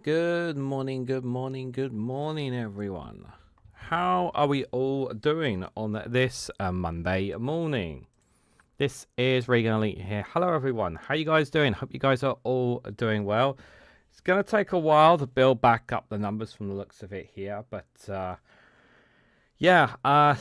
Good morning, good morning, good morning, everyone. How are we all doing on this Monday morning? This is Reganelite here. Hello, everyone. How you guys doing? Hope you guys are all doing well. It's going to take a while to build back up the numbers from the looks of it here, but yeah, I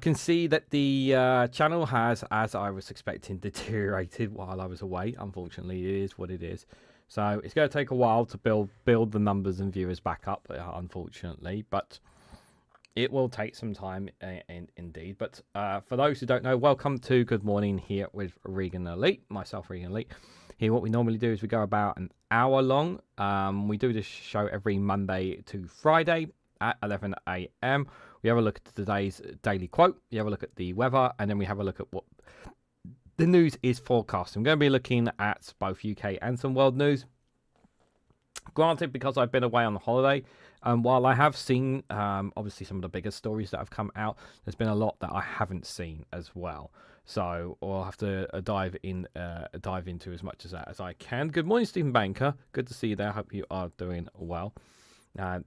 can see that the channel has, as I was expecting, deteriorated while I was away. Unfortunately, it is what it is. So it's going to take a while to build the numbers and viewers back up, unfortunately. But it will take some time, indeed. But for those who don't know, welcome to Good Morning here with Reganelite, myself, Reganelite. Here, what we normally do is we go about an hour long. We do this show every Monday to Friday at 11 a.m. We have a look at today's daily quote. We have a look at the weather, and then we have a look at what the news is forecast. I'm going to be looking at both UK and some world news. Granted, because I've been away on holiday, while I have seen obviously some of the bigger stories that have come out, there's been a lot that I haven't seen as well. So I'll have to dive into as much of that as I can. Good morning, Stephen Banker. Good to see you there. Hope you are doing well.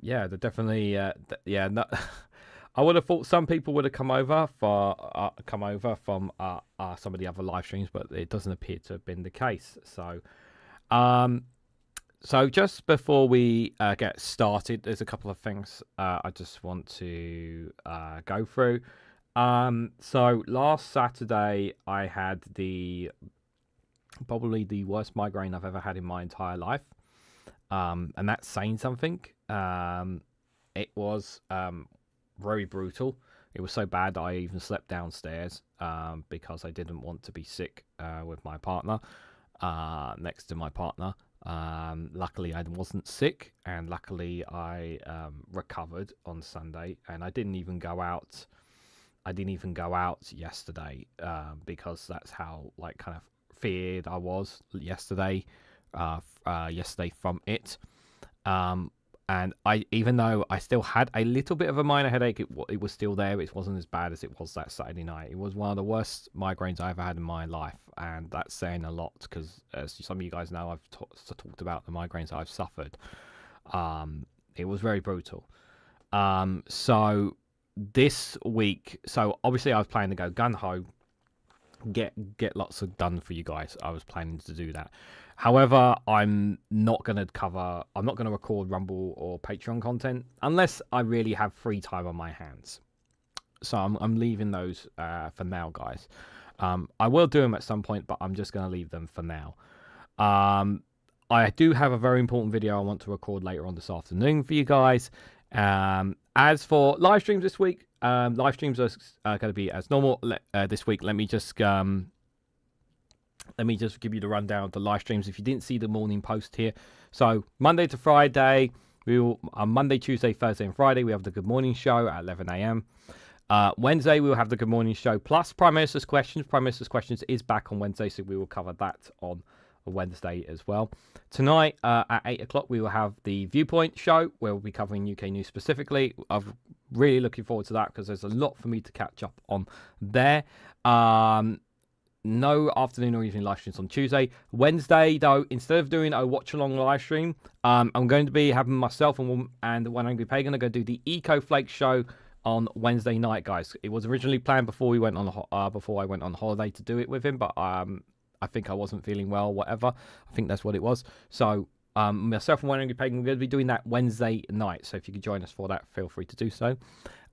Yeah, they're definitely no, I would have thought some people would have come over from some of the other live streams, but it doesn't appear to have been the case. So, so just before we get started, there's a couple of things I just want to go through. So last Saturday I had probably the worst migraine I've ever had in my entire life, and that's saying something. It was very brutal. It was so bad that I even slept downstairs because I didn't want to be sick with my partner, next to my partner. Luckily, I wasn't sick, and luckily I recovered on Sunday, and I didn't even go out. I didn't even go out yesterday because that's how kind of feared I was yesterday. Yesterday from it. And even though I still had a little bit of a minor headache, it was still there. It wasn't as bad as it was that Saturday night. It was one of the worst migraines I ever had in my life, and that's saying a lot because, as some of you guys know, I've talked about the migraines I've suffered. It was very brutal. So this week, so obviously I was planning to go gun ho, get lots of done for you guys. I was planning to do that. However, I'm not going to record Rumble or Patreon content unless I really have free time on my hands. So I'm leaving those for now, guys. I will do them at some point, but I'm just going to leave them for now. I do have a very important video I want to record later on this afternoon for you guys. As for live streams this week, live streams are going to be as normal this week. Let me just give you the rundown of the live streams if you didn't see the morning post here. So Monday to Friday, Monday, Tuesday, Thursday, and Friday we have the Good Morning Show at 11 a.m. Wednesday we will have the Good Morning Show plus Prime Minister's Questions. Prime Minister's Questions is back on Wednesday, so we will cover that on Wednesday as well. Tonight at 8 o'clock we will have the Viewpoint Show where we'll be covering UK news specifically. I'm really looking forward to that because there's a lot for me to catch up on there. No afternoon or evening live streams on Tuesday. Wednesday, though, instead of doing a watch-along live stream, I'm going to be having myself and One Angry Pagan going to do the Eco Flake show on Wednesday night, guys. It was originally planned before I went on holiday to do it with him, but I think I wasn't feeling well, whatever. I think that's what it was. So myself and One Angry Pagan are going to be doing that Wednesday night. So if you could join us for that, feel free to do so.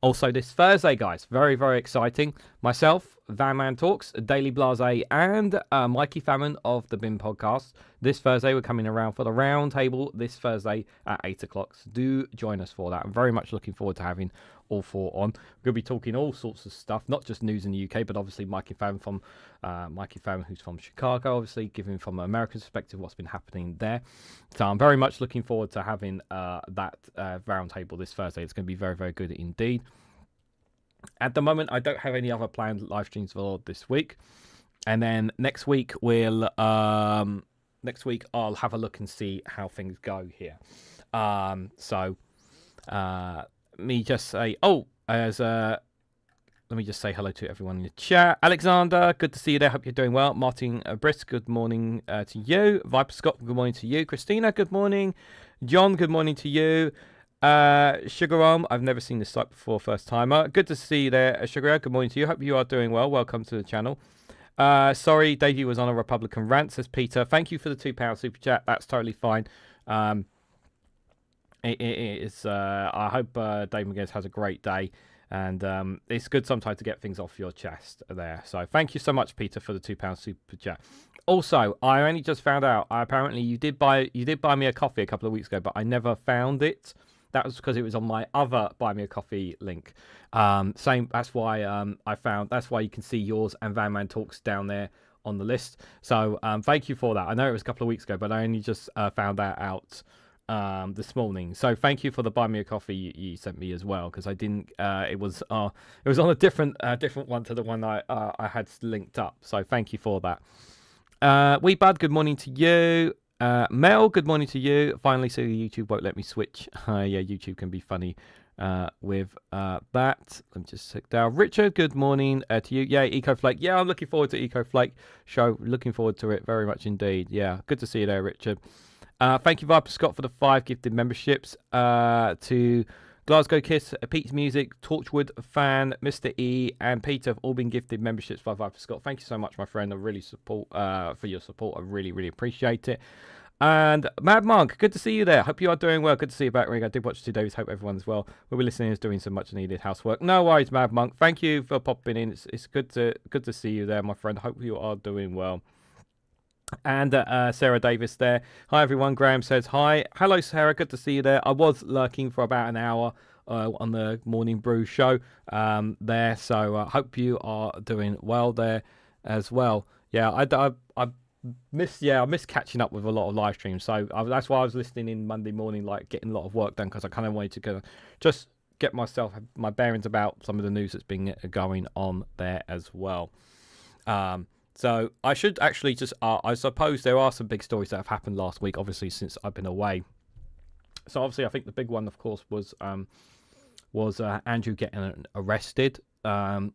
Also, this Thursday, guys, very, very exciting. Myself, Van Man Talks, Daily Blase, and Mikey Famine of the BIM Podcast. This Thursday, we're coming around for the round table this Thursday at 8 o'clock. So do join us for that. I'm very much looking forward to having all four on. We're going to be talking all sorts of stuff, not just news in the UK, but obviously Mikey Famine who's from Chicago, obviously giving from an American perspective what's been happening there. So I'm very much looking forward to having that round table this Thursday. It's going to be very, very good indeed. At the moment, I don't have any other planned live streams for this week. And then next week I'll have a look and see how things go here. Me just say, as let me just say hello to everyone in the chat. Alexander, good to see you there. Hope you're doing well. Martin Brisk, good morning to you. Viper Scott, good morning to you. Christina, good morning. John, good morning to you. Sugarom, I've never seen this site before, first timer. Good to see you there, Sugar. Good morning to you. Hope you are doing well. Welcome to the channel. Sorry, Davey was on a Republican rant, says Peter. Thank you for the £2 super chat. That's totally fine. It is. I hope Dave McGinnis has a great day, and it's good sometimes to get things off your chest there. So thank you so much, Peter, for the £2 super chat. Also, I only just found out. Apparently, you did buy me a coffee a couple of weeks ago, but I never found it. That was because it was on my other Buy Me a Coffee link. Same. That's why I found. That's why you can see yours and Van Man Talks down there on the list. So thank you for that. I know it was a couple of weeks ago, but I only just found that out this morning. So thank you for the Buy Me a Coffee you sent me as well, because I didn't. It was on a different one to the one I had linked up. So thank you for that. Wee Bud, good morning to you. Mel, good morning to you. Finally, so YouTube won't let me switch. Yeah, YouTube can be funny with that. Let me just check down. Richard, good morning to you. Yeah, EcoFlake. Yeah, I'm looking forward to EcoFlake show. Looking forward to it very much indeed. Yeah, good to see you there, Richard. Thank you, Viper Scott, for the 5 gifted memberships. To Glasgow Kiss, Pete's Music, Torchwood Fan, Mr. E, and Peter have all been gifted memberships by Viper Scott. Thank you so much, my friend. I really for your support. I really, really appreciate it. And Mad Monk, good to see you there. Hope you are doing well. Good to see you back, Rig. I did watch 2 days. Hope everyone's well. We'll be listening is doing some much needed housework. No worries, Mad Monk. Thank you for popping in. It's good to see you there, my friend. Hope you are doing well. And Sarah Davis there. Hi, everyone. Graham says hi. Hello, Sarah. Good to see you there. I was lurking for about an hour on the Morning Brew show there. So hope you are doing well there as well. Yeah, I miss catching up with a lot of live streams. So that's why I was listening in Monday morning, like getting a lot of work done, because I kind of wanted to just get my bearings about some of the news that's been going on there as well. So I should actually just, I suppose there are some big stories that have happened last week, obviously, since I've been away. So obviously, I think the big one, of course, was Andrew getting arrested,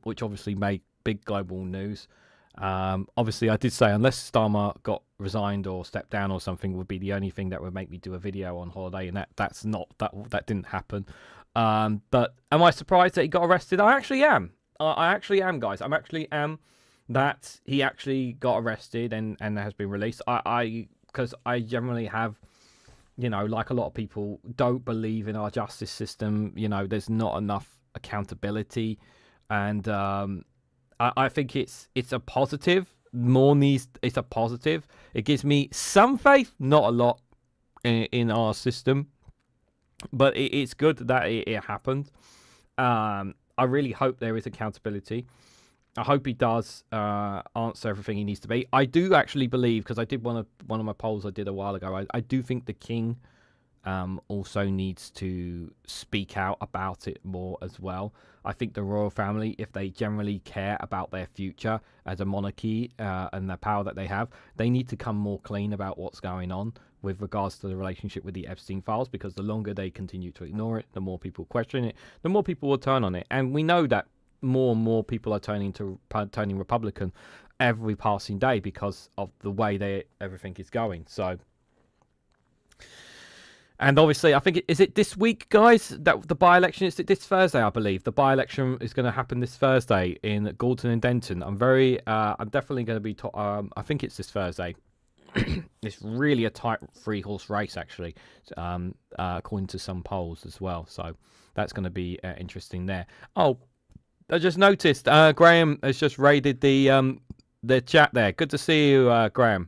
which obviously made big global news. Obviously, I did say unless Starmer got resigned or stepped down or something, would be the only thing that would make me do a video on holiday, and that didn't happen. But am I surprised that he got arrested? I actually am. I actually am, guys. That he actually got arrested and has been released. Because I generally have, like a lot of people, don't believe in our justice system. There's not enough accountability, and I think it's a positive. It's a positive. It gives me some faith, not a lot, in our system, but it's good that it happened. I really hope there is accountability. I hope he does answer everything he needs to be. I do actually believe, because I did one of my polls I did a while ago, I do think the king also needs to speak out about it more as well. I think the royal family, if they generally care about their future as a monarchy and the power that they have, they need to come more clean about what's going on with regards to the relationship with the Epstein files, because the longer they continue to ignore it, the more people question it, the more people will turn on it. And we know that more and more people are turning Republican every passing day because of the way everything is going. So, and obviously, I think is it this week, guys, that the by-election is this Thursday, I believe. The by-election is going to happen this Thursday in Galton and Denton. I'm definitely going to be. I think it's this Thursday. It's really a tight 3-horse race, actually, according to some polls as well. So that's going to be interesting there. Oh, I just noticed Graham has just raided the chat there. Good to see you, Graham.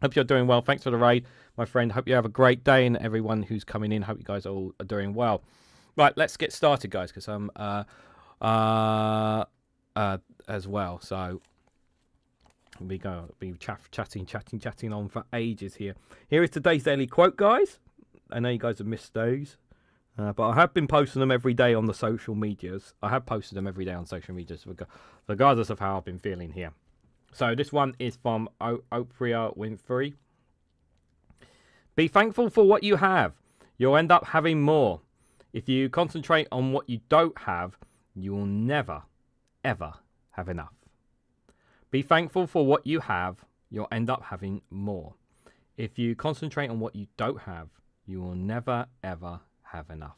Hope you're doing well. Thanks for the raid, my friend. Hope you have a great day, and everyone who's coming in, hope you guys all are doing well. Right, let's get started, guys, because I'm as well. So we go. Be chatting on for ages here. Here is today's daily quote, guys. I know you guys have missed those. But I have been posting them every day on the social medias. Regardless of how I've been feeling here. So this one is from Oprah Winfrey. Be thankful for what you have. You'll end up having more. If you concentrate on what you don't have, you will never ever have enough. Be thankful for what you have. You'll end up having more. If you concentrate on what you don't have, you will never, ever have enough.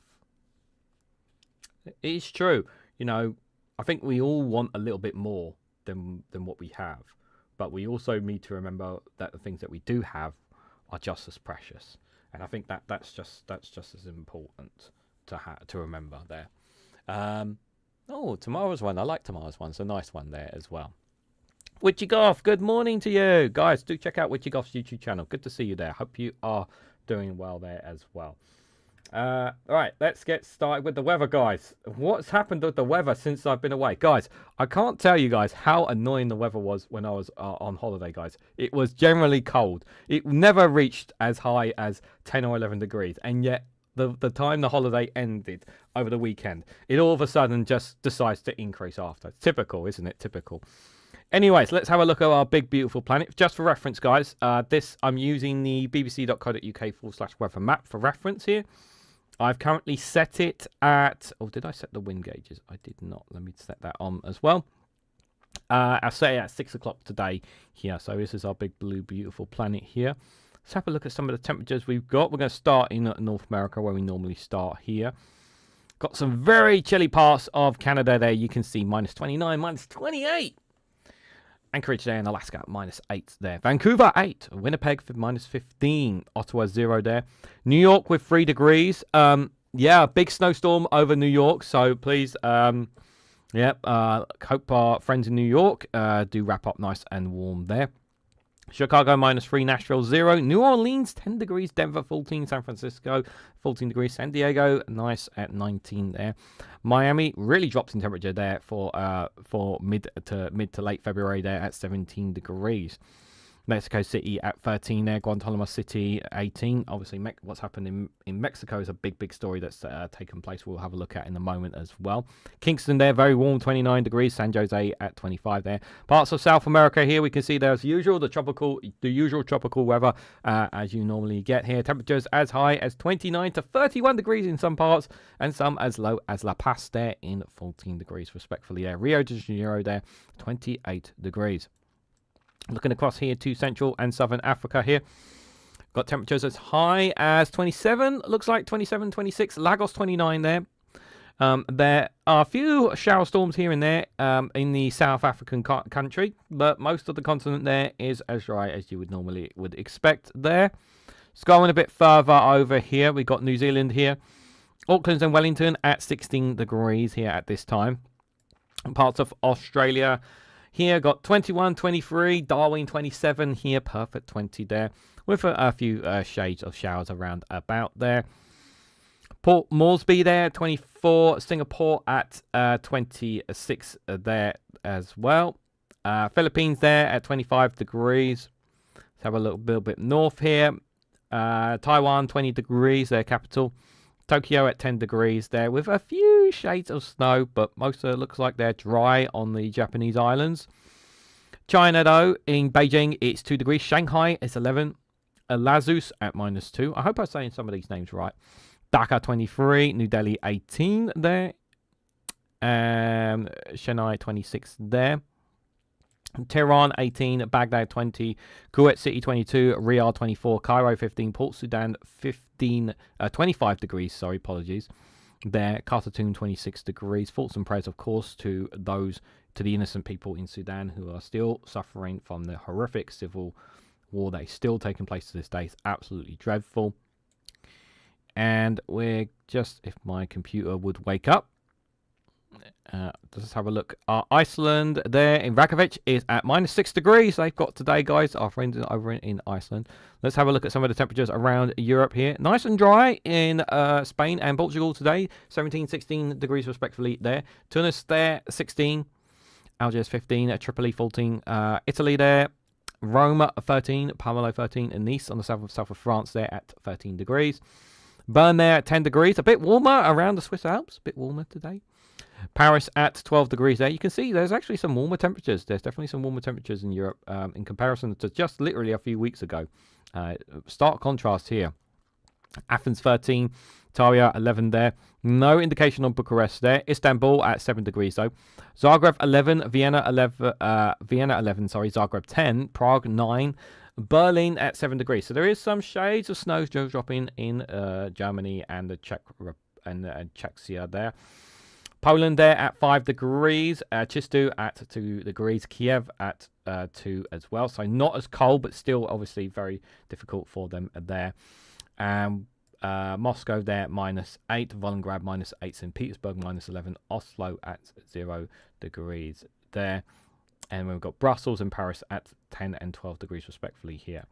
It is true. You know, I think we all want a little bit more than what we have. But we also need to remember that the things that we do have are just as precious. And I think that's just as important to remember there. Oh, tomorrow's one. I like tomorrow's one. It's a nice one there as well. Witchy Goth, good morning to you. Guys, do check out Witchy Goth's YouTube channel. Good to see you there. Hope you are doing well there as well. Right, let's get started with the weather, guys. What's happened with the weather since I've been away? Guys, I can't tell you guys how annoying the weather was when I was on holiday, guys. It was generally cold. It never reached as high as 10 or 11 degrees. And yet, the time the holiday ended over the weekend, it all of a sudden just decides to increase after. It's typical, isn't it? Typical. Anyways, let's have a look at our big, beautiful planet. Just for reference, guys, I'm using the bbc.co.uk/weather map for reference here. I've currently set it at... Oh, did I set the wind gauges? I did not. Let me set that on as well. I'll set it at 6 o'clock today here. So this is our big, blue, beautiful planet here. Let's have a look at some of the temperatures we've got. We're going to start in North America, where we normally start here. Got some very chilly parts of Canada there. You can see -29, -28. Anchorage there in Alaska, -8 there. Vancouver, 8. Winnipeg, -15. Ottawa, 0 there. New York with 3 degrees. Yeah, big snowstorm over New York. So please, hope our friends in New York do wrap up nice and warm there. Chicago, -3. Nashville, 0. New Orleans, 10 degrees. Denver, 14. San Francisco, 14 degrees. San Diego, nice at 19 there. Miami really drops in temperature there for mid to late February there at 17 degrees. Mexico City at 13 there. Guantanamo City, 18. Obviously, what's happened in Mexico is a big story that's taken place. We'll have a look at in a moment as well. Kingston there, very warm, 29 degrees. San Jose at 25 there. Parts of South America here, we can see there as usual, the usual tropical weather as you normally get here. Temperatures as high as 29 to 31 degrees in some parts, and some as low as La Paz there in 14 degrees, respectfully there. Rio de Janeiro there, 28 degrees. Looking across here to Central and Southern Africa here. Got temperatures as high as 27. Looks like 27, 26. Lagos, 29 there. There are a few shower storms here and there in the South African country. But most of the continent there is as dry as you would expect there. Let's go on a bit further over here. We've got New Zealand here. Auckland and Wellington at 16 degrees here at this time. And parts of Australia... Here, got 21, 23, Darwin 27 here, perfect 20 there, with a few shades of showers around about there. Port Moresby there, 24, Singapore at 26 there as well. Philippines there at 25 degrees. Let's have a little bit north here. Taiwan, 20 degrees, their capital. Tokyo at 10 degrees there with a few shades of snow, but most of it looks like they're dry on the Japanese islands. China, though, in Beijing, it's 2 degrees. Shanghai is 11. Lazus at -2. I hope I'm saying some of these names right. Dhaka, 23. New Delhi, 18 there. Chennai, 26 there. Tehran 18, Baghdad 20, Kuwait City 22, Riyadh 24, Cairo 15, Port Sudan 25 degrees, sorry, apologies. There, Khartoum 26 degrees. Thoughts and prayers, of course, to the innocent people in Sudan who are still suffering from the horrific civil war that is still taking place to this day. It's absolutely dreadful. And we're just, if my computer would wake up, let's have a look. Iceland there in Reykjavik is at -6 degrees. They've got today, guys, our friends over in Iceland. Let's have a look at some of the temperatures around Europe here. Nice and dry in Spain and Portugal today. 17, 16 degrees respectively there. Tunis there, 16. Algiers, 15. Tripoli, 14. Italy there. Rome, 13. Palermo, 13. And Nice on the south of France there at 13 degrees. Bern there at 10 degrees. A bit warmer around the Swiss Alps. A bit warmer today. Paris at 12 degrees there. You can see there's actually some warmer temperatures. There's definitely some warmer temperatures in Europe in comparison to just literally a few weeks ago. Stark contrast here. Athens 13, Antalya 11 there. No indication on Bucharest there. Istanbul at 7 degrees though. Zagreb 11, Vienna 11, Zagreb 10, Prague 9, Berlin at 7 degrees. So there is some shades of snow dropping in Germany and the Czechia there. Poland there at 5 degrees, Chistu at 2 degrees, Kiev at 2 as well. So not as cold, but still obviously very difficult for them there. Moscow there -8, Volgograd -8, St. Petersburg -11, Oslo at 0 degrees there. And we've got Brussels and Paris at 10 and 12 degrees respectively here.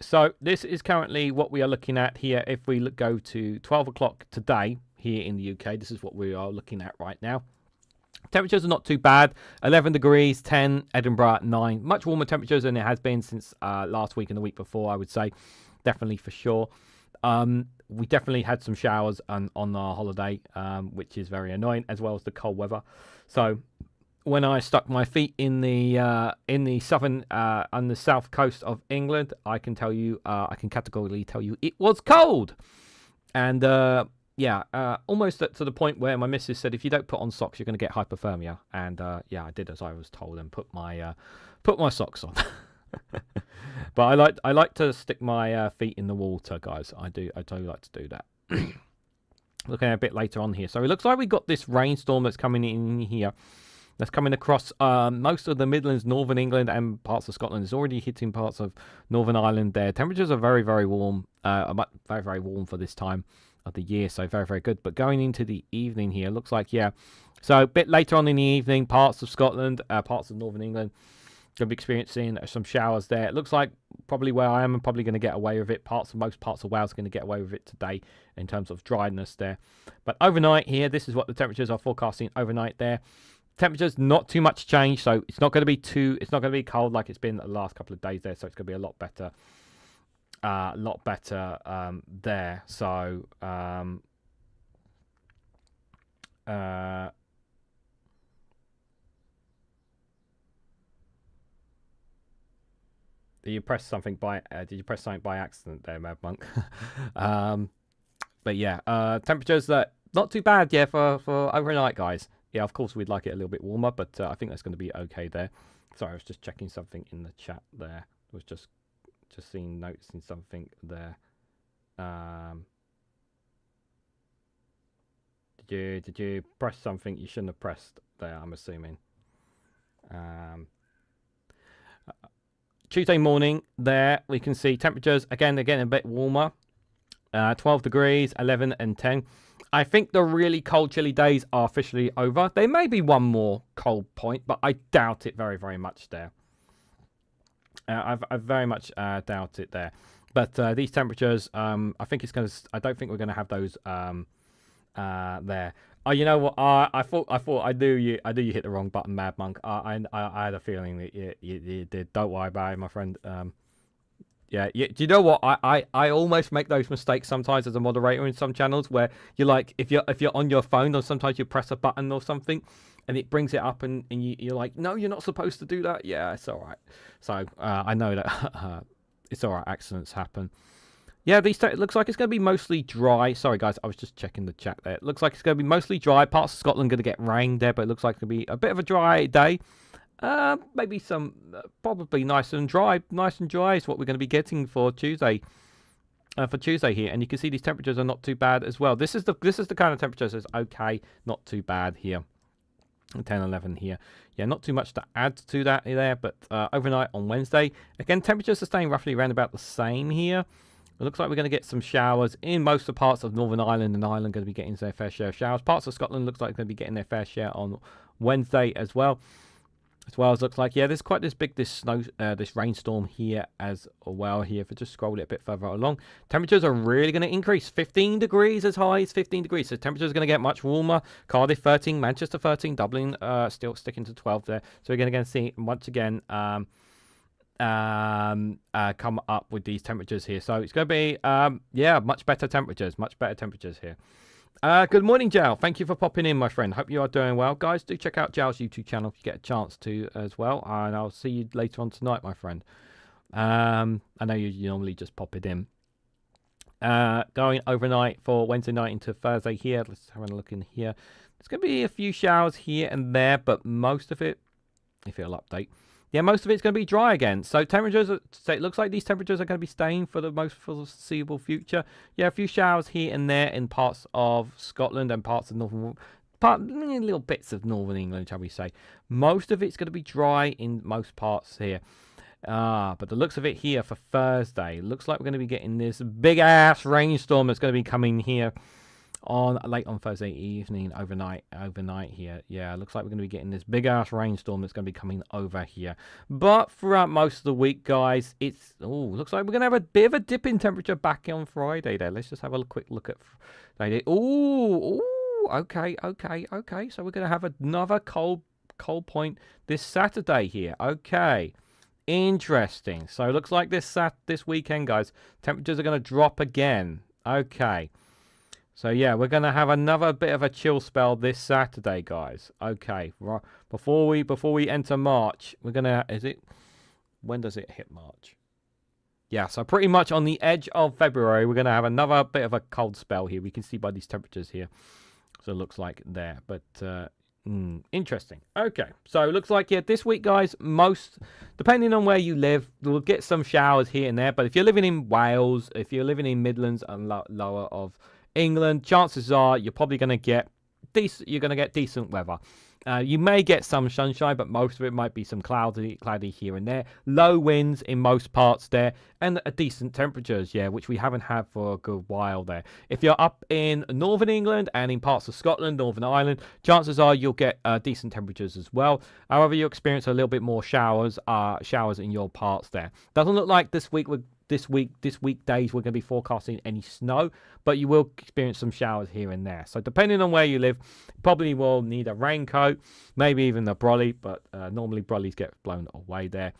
So this is currently what we are looking at here. If we go to 12 o'clock today here in the UK, this is what we are looking at right now. Temperatures are not too bad. 11 degrees, 10, Edinburgh 9. Much warmer temperatures than it has been since last week and the week before, I would say. Definitely for sure. We definitely had some showers on our holiday, which is very annoying, as well as the cold weather. So when I stuck my feet in the southern on the south coast of England, I can tell you, I can categorically tell you, it was cold. And almost to the point where my missus said, if you don't put on socks, you're going to get hypothermia. And I did as I was told and put my socks on. But I like to stick my feet in the water, guys. I totally like to do that. Looking at a bit later on here. So it looks like we got this rainstorm that's coming in here. That's coming across most of the Midlands, Northern England, and parts of Scotland. It's already hitting parts of Northern Ireland there. Temperatures are very, very warm. Very, very warm for this time of the year. So very, very good. But going into the evening here, looks like, so a bit later on in the evening, parts of Scotland, parts of Northern England, going to be experiencing some showers there. It looks like probably where I am, I'm probably going to get away with it. Most parts of Wales are going to get away with it today in terms of dryness there. But overnight here, this is what the temperatures are forecasting overnight there. Temperatures not too much change, so it's not going to be cold like it's been the last couple of days there. So it's going to be a lot better, there. So did you press something by accident there, Mad Monk? But temperatures that not too bad, for overnight, guys. Yeah, of course we'd like it a little bit warmer, but I think that's going to be okay there. Sorry, I was just checking something in the chat there. I was just noticing something there. Did you press something you shouldn't have pressed there? I'm assuming. Tuesday morning there, we can see temperatures again a bit warmer. 12 degrees, 11 and 10. I think the really cold, chilly days are officially over. There may be one more cold point, but I doubt it very, very much there. I very much doubt it there. But these temperatures, I think it's going to. I don't think we're going to have those there. Oh, you know what? I thought I knew you hit the wrong button, Mad Monk. I had a feeling that you did. Don't worry about it, my friend. Do you know what? I almost make those mistakes sometimes as a moderator in some channels where you're like, if you're on your phone, or sometimes you press a button or something and it brings it up and you're like, no, you're not supposed to do that. Yeah, it's all right. So I know that it's all right. Accidents happen. Yeah, it looks like it's going to be mostly dry. Sorry, guys, I was just checking the chat there. It looks like it's going to be mostly dry. Parts of Scotland going to get rain there, but it looks like it's going to be a bit of a dry day. Maybe some probably nice and dry is what we're going to be getting for Tuesday. For Tuesday here, and you can see these temperatures are not too bad as well. This is the kind of temperatures that's okay, not too bad here. 10, 11 here. Yeah, not too much to add to that there, but overnight on Wednesday, again, temperatures are staying roughly around about the same here. It looks like we're going to get some showers in most of the parts of Northern Ireland, and Ireland going to be getting their fair share of showers. Parts of Scotland looks like they're going to be getting their fair share on Wednesday as well. As well as looks like, there's quite this rainstorm here as well here. If I just scroll it a bit further along, temperatures are really going to increase. 15 degrees, as high as 15 degrees. So temperatures are going to get much warmer. Cardiff 13, Manchester 13, Dublin still sticking to 12 there. So we're going to see once again come up with these temperatures here. So it's going to be much better temperatures here. Good morning, Jal. Thank you for popping in, my friend. Hope you are doing well. Guys, do check out Jal's YouTube channel if you get a chance to as well. And I'll see you later on tonight, my friend. I know you normally just pop it in. Going overnight for Wednesday night into Thursday here. Let's have a look in here. There's going to be a few showers here and there, but most of it, if it'll update, yeah, most of it's going to be dry again. So temperatures, so it looks like these temperatures are going to be staying for the most foreseeable future. Yeah, a few showers here and there in parts of Scotland and parts of little bits of northern England, shall we say. Most of it's going to be dry in most parts here. But the looks of it here for Thursday, looks like we're going to be getting this big ass rainstorm that's going to be coming here on late on Thursday evening, overnight here. Yeah, looks like we're going to be getting this big ass rainstorm that's going to be coming over here. But throughout most of the week, guys, looks like we're going to have a bit of a dip in temperature back on Friday there. Let's just have a quick look at Friday. Okay. So we're going to have another cold point this Saturday here. Okay. Interesting. So it looks like this weekend, guys, temperatures are going to drop again. Okay. So yeah, we're going to have another bit of a chill spell this Saturday, guys. Okay. Right. Before we enter March, we're going to when does it hit March? Yeah, so pretty much on the edge of February, we're going to have another bit of a cold spell here. We can see by these temperatures here. So it looks like there, but interesting. Okay, so it looks like, yeah, this week, guys, depending on where you live, we'll get some showers here and there. But if you're living in Wales, if you're living in Midlands and lower of England, chances are you're probably going to get decent weather. You may get some sunshine, but most of it might be some cloudy here and there. Low winds in most parts there, and decent temperatures, yeah, which we haven't had for a good while there. If you're up in northern England and in parts of Scotland, Northern Ireland, chances are you'll get decent temperatures as well. However, you'll experience a little bit more showers in your parts there. Doesn't look like this weekdays we're going to be forecasting any snow, but you will experience some showers here and there. So depending on where you live, probably will need a raincoat, maybe even a brolly, but normally brollies get blown away there.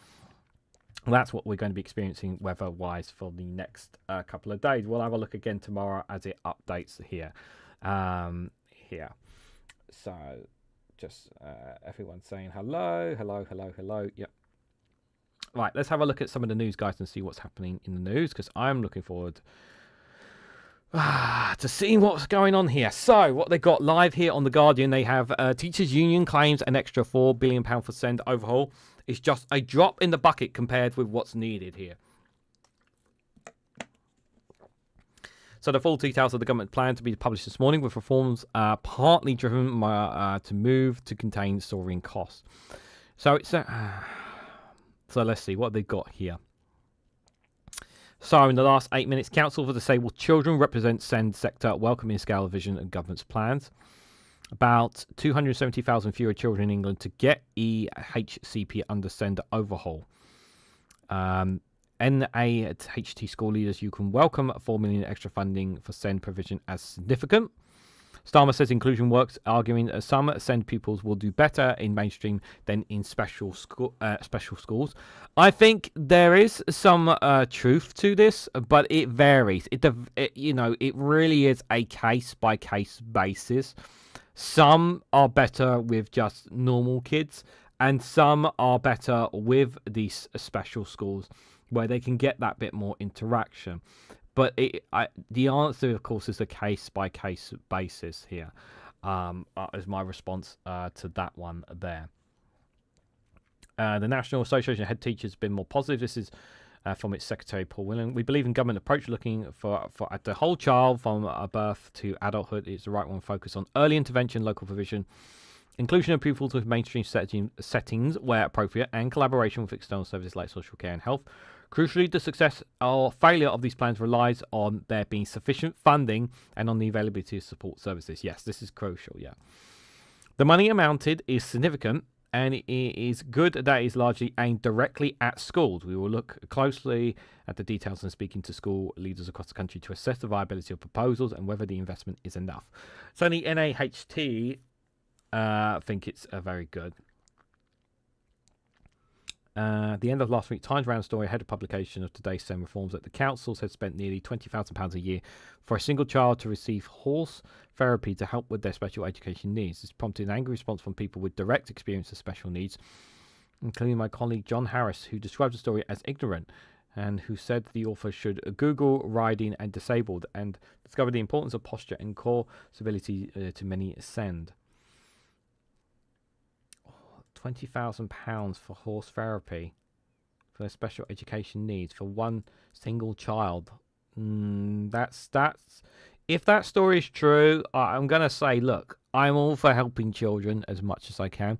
That's what we're going to be experiencing weather-wise for the next couple of days. We'll have a look again tomorrow as it updates here. So just everyone saying hello. Yep. Right, let's have a look at some of the news, guys, and see what's happening in the news, because I'm looking forward to seeing what's going on here. So, what they got live here on The Guardian, they have Teachers Union claims an extra £4 billion for SEND overhaul. It's just a drop in the bucket compared with what's needed here. So the full details of the government plan to be published this morning, with reforms partly driven to move to contain soaring costs. So it's so let's see what they've got here. So in the last 8 minutes, Council for Disabled Children represents SEND sector welcoming scale of vision and government's plans. About 270,000 fewer children in England to get EHCP under SEND overhaul. NAHT school leaders, you can welcome 4 million extra funding for SEND provision as significant. Starmer says inclusion works, arguing that some SEND pupils will do better in mainstream than in special schools. I think there is some truth to this, but it varies. It really is a case-by-case basis. Some are better with just normal kids, and some are better with these special schools where they can get that bit more interaction. But the answer, of course, is a case-by-case basis here, is my response to that one there. The National Association of Head Teachers has been more positive. This is from its Secretary, Paul Willan. We believe in government approach looking for at the whole child from birth to adulthood. It's the right one, focus on early intervention, local provision, inclusion of pupils with mainstream settings where appropriate, and collaboration with external services like social care and health. Crucially, the success or failure of these plans relies on there being sufficient funding and on the availability of support services. Yes, this is crucial, yeah. The money amounted is significant, and it is good that it is largely aimed directly at schools. We will look closely at the details and speaking to school leaders across the country to assess the viability of proposals and whether the investment is enough. So the NAHT think it's very good. The end of last week, Times ran a story ahead of publication of today's SEND reforms that the councils had spent nearly £20,000 a year for a single child to receive horse therapy to help with their special education needs. This prompted an angry response from people with direct experience of special needs, including my colleague John Harris, who described the story as ignorant. and who said the author should Google riding and disabled and discover the importance of posture and core stability to many ascend. £20,000 for horse therapy for their special education needs for one single child. That's if that story is true, I'm gonna say, look, I'm all for helping children as much as I can,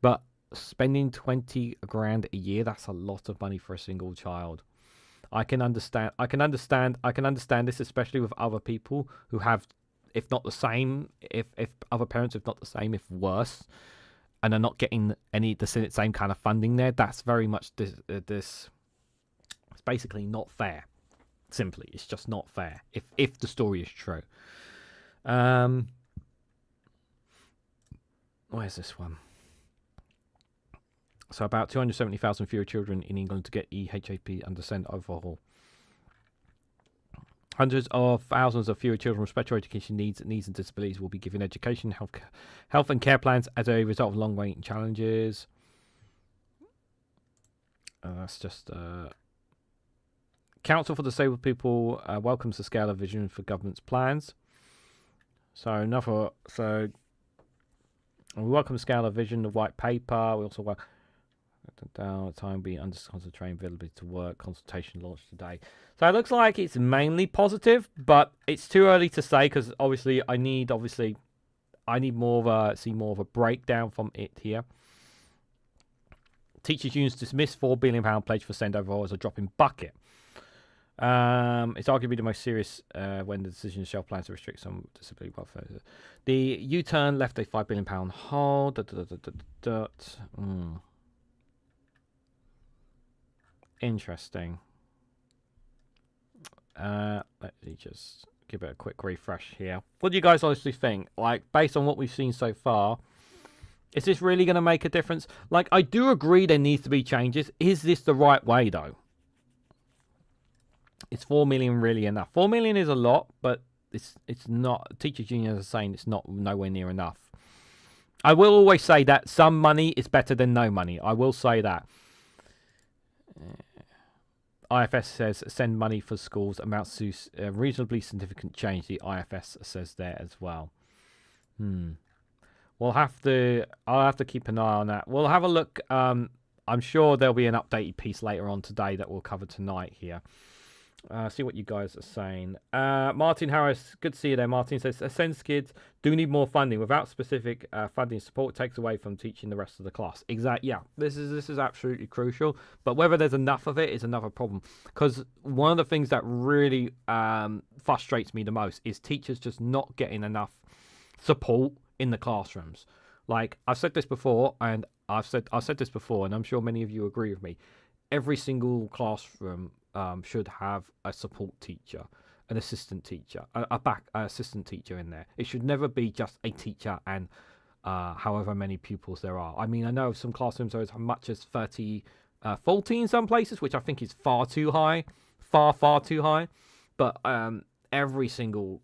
but spending 20 grand a year, that's a lot of money for a single child. I can understand this, especially with other people who have, if not the same, if other parents, if not the same, if worse, and are not getting the same kind of funding there. That's very much this it's basically not fair. Simply, it's just not fair if the story is true. Where's this one? So about 270,000 fewer children in England to get EHAP under Send overhaul. Hundreds of thousands of fewer children with special education needs and disabilities will be given education, health and care plans as a result of long-waiting challenges. That's just... Council for Disabled People welcomes the scale of vision for government's plans. So we welcome the scale of vision, the white paper. We also welcome time being under concentrating availability to work. Consultation launched today. So it looks like it's mainly positive, but it's too early to say because obviously I need more of a breakdown from it here. Teachers' unions dismiss £4 billion pledge for Send overhaul as a drop in bucket. It's arguably the most serious when the decision to shelf plans to restrict some disability welfare. The U-turn left a £5 billion hole. Interesting. Let me just give it a quick refresh here. What do you guys honestly think? Like, based on what we've seen so far, is this really going to make a difference? Like, I do agree there needs to be changes. Is this the right way, though? Is 4 million really enough? 4 million is a lot, but it's not. Teachers' unions are saying it's nowhere near enough. I will always say that some money is better than no money. I will say that. IFS says send money for schools amounts to reasonably significant change. The IFS says there as well. I'll have to keep an eye on that. We'll have a look. I'm sure there'll be an updated piece later on today that we'll cover tonight here. See what you guys are saying. Martin Harris, good to see you there. Martin says, Ascend kids do need more funding. Without specific funding support, takes away from teaching the rest of the class. Exactly. Yeah, this is absolutely crucial. But whether there's enough of it is another problem. Because one of the things that really frustrates me the most is teachers just not getting enough support in the classrooms. Like I've said this before, and I've said this before, and I'm sure many of you agree with me. Every single classroom should have a support teacher, an assistant teacher, a assistant teacher in there. It should never be just a teacher and however many pupils there are. I mean, I know some classrooms are as much as 40 in some places, which I think is far too high, far too high. But every single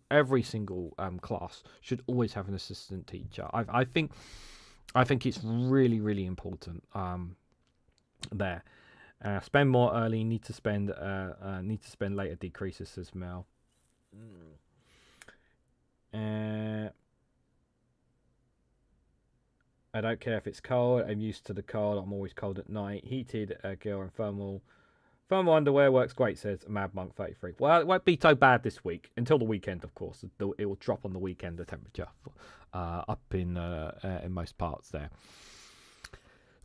class should always have an assistant teacher. I think it's really important there. Spend more early. Need to spend later. Decreases, says Mel. I don't care if it's cold. I'm used to the cold. I'm always cold at night. Heated gear and thermal underwear works great, says Mad Monk 33. Well, it won't be so bad this week until the weekend, of course. It will drop on the weekend, the temperature up in most parts there.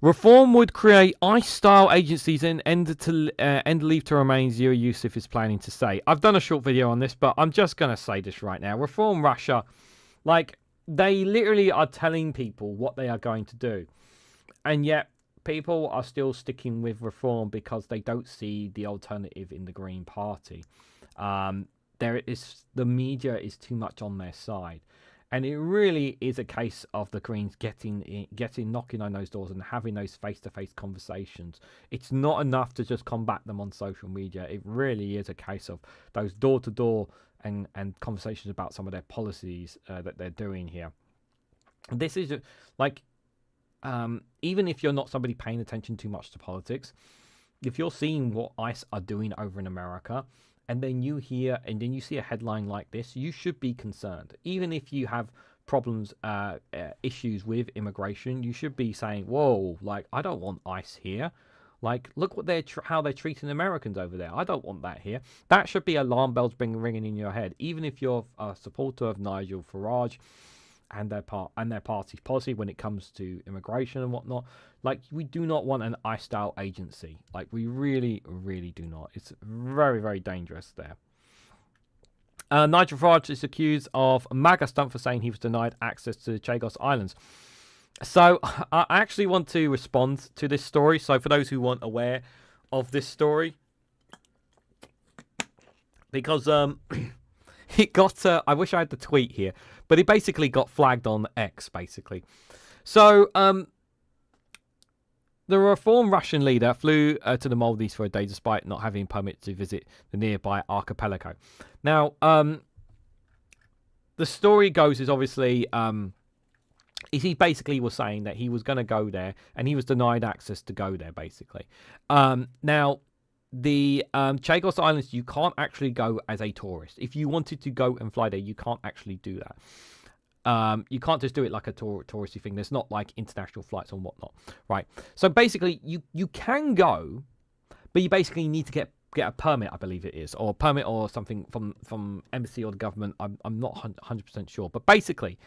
Reform would create ICE-style agencies and end leave to remain zero use if it's planning to say. I've done a short video on this, but I'm just going to say this right now. Reform Russia, like, they literally are telling people what they are going to do. And yet, people are still sticking with reform because they don't see the alternative in the Green Party. The media is too much on their side. And it really is a case of the Greens knocking on those doors and having those face-to-face conversations. It's not enough to just combat them on social media. It really is a case of those door-to-door and conversations about some of their policies that they're doing here. This is like, even if you're not somebody paying attention too much to politics, if you're seeing what ICE are doing over in America, and then you see a headline like this, you should be concerned. Even if you have problems, issues with immigration, you should be saying, "Whoa, like I don't want ICE here. Like, look what how they're treating Americans over there. I don't want that here." That should be alarm bells ringing in your head, even if you're a supporter of Nigel Farage and their party's policy when it comes to immigration and whatnot. Like, we do not want an ICE style agency. Like, we really, really do not. It's very, very dangerous there. Nigel Farage is accused of a MAGA stunt for saying he was denied access to the Chagos Islands. So I actually want to respond to this story. So for those who weren't aware of this story, because it got, I wish I had the tweet here, but it basically got flagged on X, basically. So the reformed Russian leader flew to the Maldives for a day despite not having a permit to visit the nearby archipelago. Now, the story goes is obviously, he basically was saying that he was going to go there and he was denied access to go there, basically. Now, the Chagos Islands, you can't actually go as a tourist. If you wanted to go and fly there, you can't actually do that. You can't just do it like a touristy thing. There's not like international flights and whatnot, right? So basically, you can go, but you basically need to get a permit, I believe it is, or a permit or something from embassy or the government. I'm not 100% sure, but basically,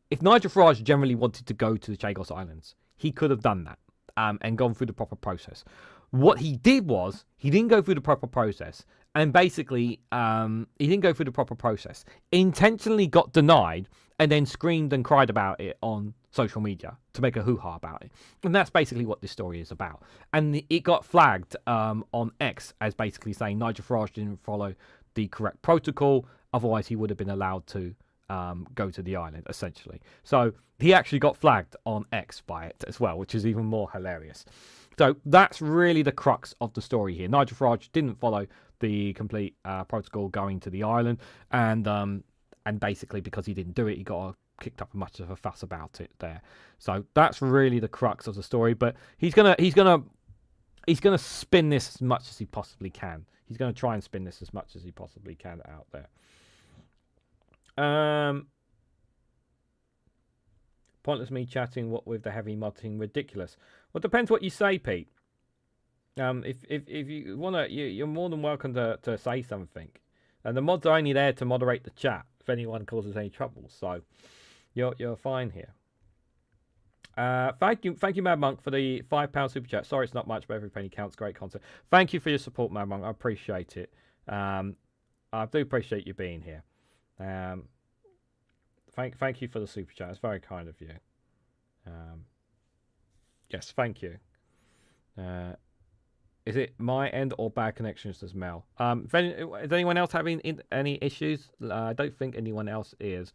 if Nigel Farage generally wanted to go to the Chagos Islands, he could have done that and gone through the proper process. What he did was he didn't go through the proper process, and basically he didn't go through the proper process. Intentionally got denied, and then screamed and cried about it on social media to make a hoo-ha about it. And that's basically what this story is about. And it got flagged on X as basically saying Nigel Farage didn't follow the correct protocol, otherwise he would have been allowed to go to the island, essentially. So he actually got flagged on X by it as well, which is even more hilarious. So that's really the crux of the story here. Nigel Farage didn't follow the complete protocol going to the island, and basically because he didn't do it, he got kicked up much of a fuss about it there. So that's really the crux of the story. But he's gonna spin this as much as he possibly can. He's gonna try and spin this as much as he possibly can out there. Pointless me chatting. What with the heavy modding, ridiculous. Well, it depends what you say, Pete. If you wanna, you're more than welcome to say something. And the mods are only there to moderate the chat if anyone causes any trouble. So you're fine here. Thank you, Mad Monk, for the £5 super chat. Sorry, it's not much, but every penny counts. Great content. Thank you for your support, Mad Monk. I appreciate it. I do appreciate you being here. Thank you for the super chat. It's very kind of you. Yes, thank you. Is it my end or bad connections as Mel? Is anyone else having any issues? I don't think anyone else is.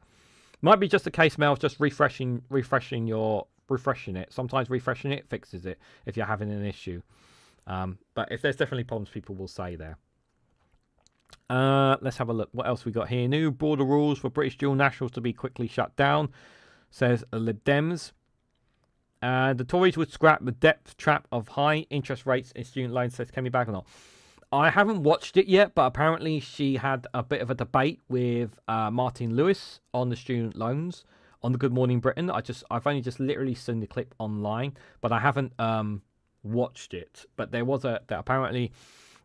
Might be just a case, Mel, just refreshing it. Sometimes refreshing it fixes it if you're having an issue. But if there's definitely problems, people will say there. Let's have a look. What else we got here? New border rules for British dual nationals to be quickly shut down, says Lib Dems. The Tories would scrap the debt trap of high interest rates in student loans, says Kemi Bagenot. I haven't watched it yet, but apparently she had a bit of a debate with Martin Lewis on the student loans on the Good Morning Britain. I've only just literally seen the clip online, but I haven't watched it. But apparently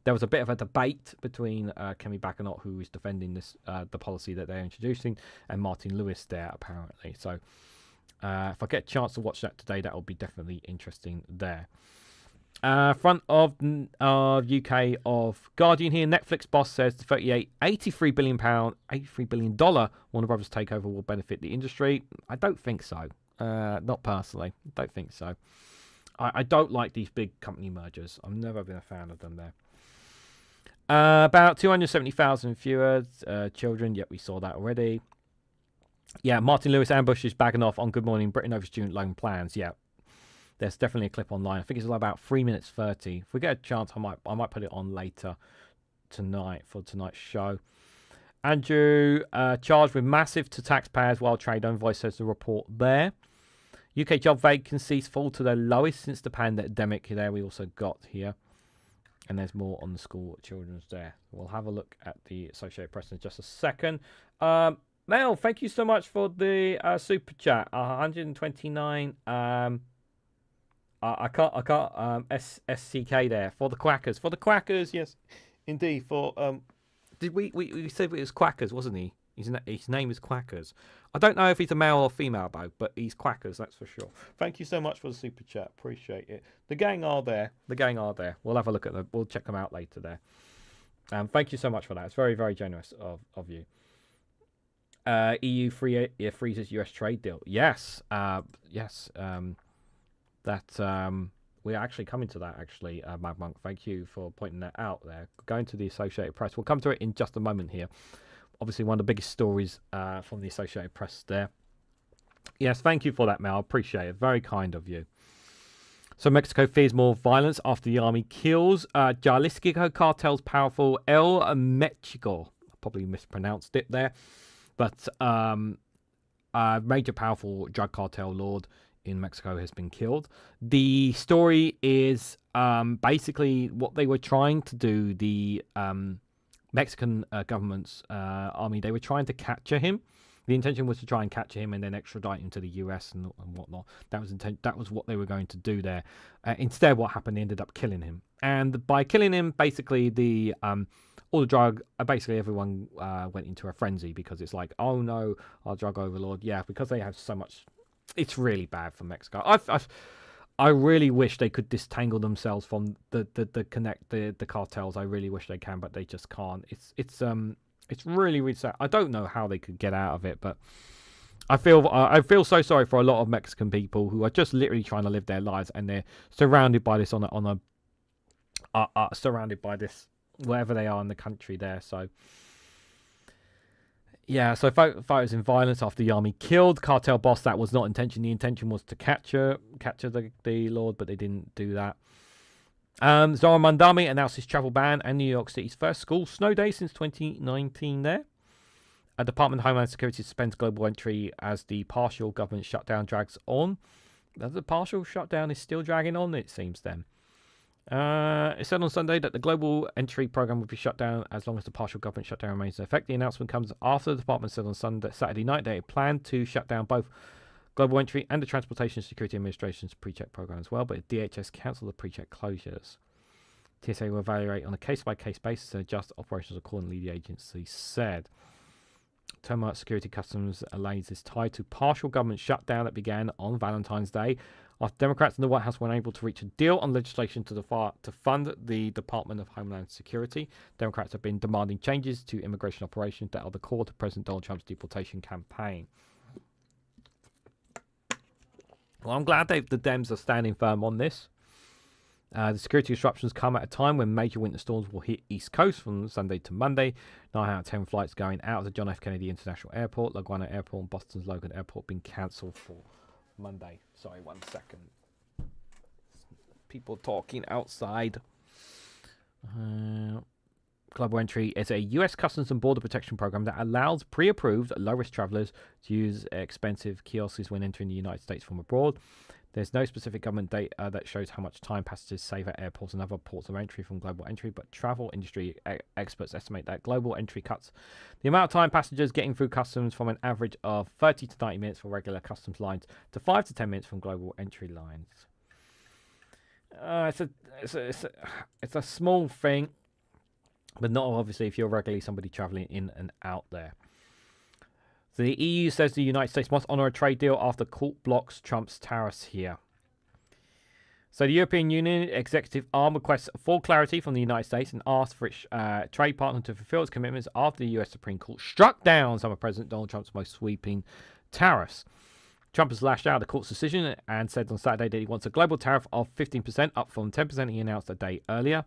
there was a bit of a debate between Kemi Bagenot, who is defending this the policy that they're introducing, and Martin Lewis there apparently. So if I get a chance to watch that today, that will be definitely interesting there. Front of UK of Guardian here. Netflix boss says the $83 billion Warner Brothers takeover will benefit the industry. I don't think so. Not personally. Don't think so. I don't like these big company mergers. I've never been a fan of them there. About 270,000 fewer children. Yep, we saw that already. Yeah, Martin Lewis ambushes Bagenot on Good Morning Britain over student loan plans. Yeah, there's definitely a clip online. I think it's about 3 minutes 30. If we get a chance, I might put it on later tonight for tonight's show. Andrew charged with massive to taxpayers while trade envoy says the report there. UK job vacancies fall to their lowest since the pandemic. There we also got here. And there's more on the school children's there. We'll have a look at the Associated Press in just a second. Mel, thank you so much for the super chat. 129. I can't. SCK there for the Quackers. For the Quackers, yes, indeed. For did we said it was Quackers, wasn't he? His name is Quackers. I don't know if he's a male or female though, but he's Quackers, that's for sure. Thank you so much for the super chat. Appreciate it. The gang are there. We'll have a look at them. We'll check them out later there. Thank you so much for that. It's very, very generous of you. EU freezes US trade deal. Yes. Yes. We're actually coming to that, actually, Mad Monk. Thank you for pointing that out there. Going to the Associated Press. We'll come to it in just a moment here. Obviously, one of the biggest stories from the Associated Press there. Yes, thank you for that, Mel. I appreciate it. Very kind of you. So Mexico fears more violence after the army kills Jalisco cartel's powerful El Mexico. I probably mispronounced it there. But a major powerful drug cartel lord in Mexico has been killed. The story is basically what they were trying to do, the Mexican government's army, they were trying to capture him. The intention was to try and capture him and then extradite him to the US and whatnot. That was what they were going to do there. Instead, what happened, they ended up killing him. And by killing him, basically all the drug, basically everyone went into a frenzy because it's like, oh no, our drug overlord. Yeah, because they have so much. It's really bad for Mexico. I really wish they could disentangle themselves from the cartels. I really wish they can, but they just can't. It's really, really sad. I don't know how they could get out of it, but I feel so sorry for a lot of Mexican people who are just literally trying to live their lives, and they're surrounded by this surrounded by this wherever they are in the country there. So yeah, so fighters in violence after the army killed cartel boss. That was not intention. The intention was to capture the lord, but they didn't do that. Zoran Mandami announced his travel ban and New York City's first school snow day since 2019 there. A Department of Homeland Security suspends global entry as the partial government shutdown drags on. The partial shutdown is still dragging on, it seems then. It said on Sunday that the global entry program would be shut down as long as the partial government shutdown remains in effect. The announcement comes after the department said on Saturday night that it planned to shut down both global entry and the Transportation Security Administration's pre-check program as well, but DHS cancelled the pre-check closures. TSA will evaluate on a case-by-case basis and adjust operations accordingly, the agency said. Turmoil at security customs lanes is tied to partial government shutdown that began on Valentine's Day after Democrats in the White House were unable to reach a deal on legislation to fund the Department of Homeland Security. Democrats have been demanding changes to immigration operations that are the core to President Donald Trump's deportation campaign. Well, I'm glad the Dems are standing firm on this. The security disruptions come at a time when major winter storms will hit East Coast from Sunday to Monday. 9 out of 10 flights going out of the John F. Kennedy International Airport, LaGuardia Airport, and Boston's Logan Airport being cancelled for Monday. Sorry, 1 second. People talking outside. Global Entry is a U.S. Customs and Border Protection program that allows pre-approved low-risk travelers to use expensive kiosks when entering the United States from abroad. There's no specific government data that shows how much time passengers save at airports and other ports of entry from Global Entry, but travel industry experts estimate that Global Entry cuts the amount of time passengers getting through customs from an average of 30 to 90 minutes for regular customs lines to 5 to 10 minutes from Global Entry lines. It's a small thing, but not obviously if you're regularly somebody traveling in and out there. The EU says the United States must honour a trade deal after court blocks Trump's tariffs here. So the European Union executive arm requests full clarity from the United States and asks for its trade partner to fulfil its commitments after the US Supreme Court struck down some of President Donald Trump's most sweeping tariffs. Trump has lashed out at the court's decision and said on Saturday that he wants a global tariff of 15%, up from 10% he announced a day earlier.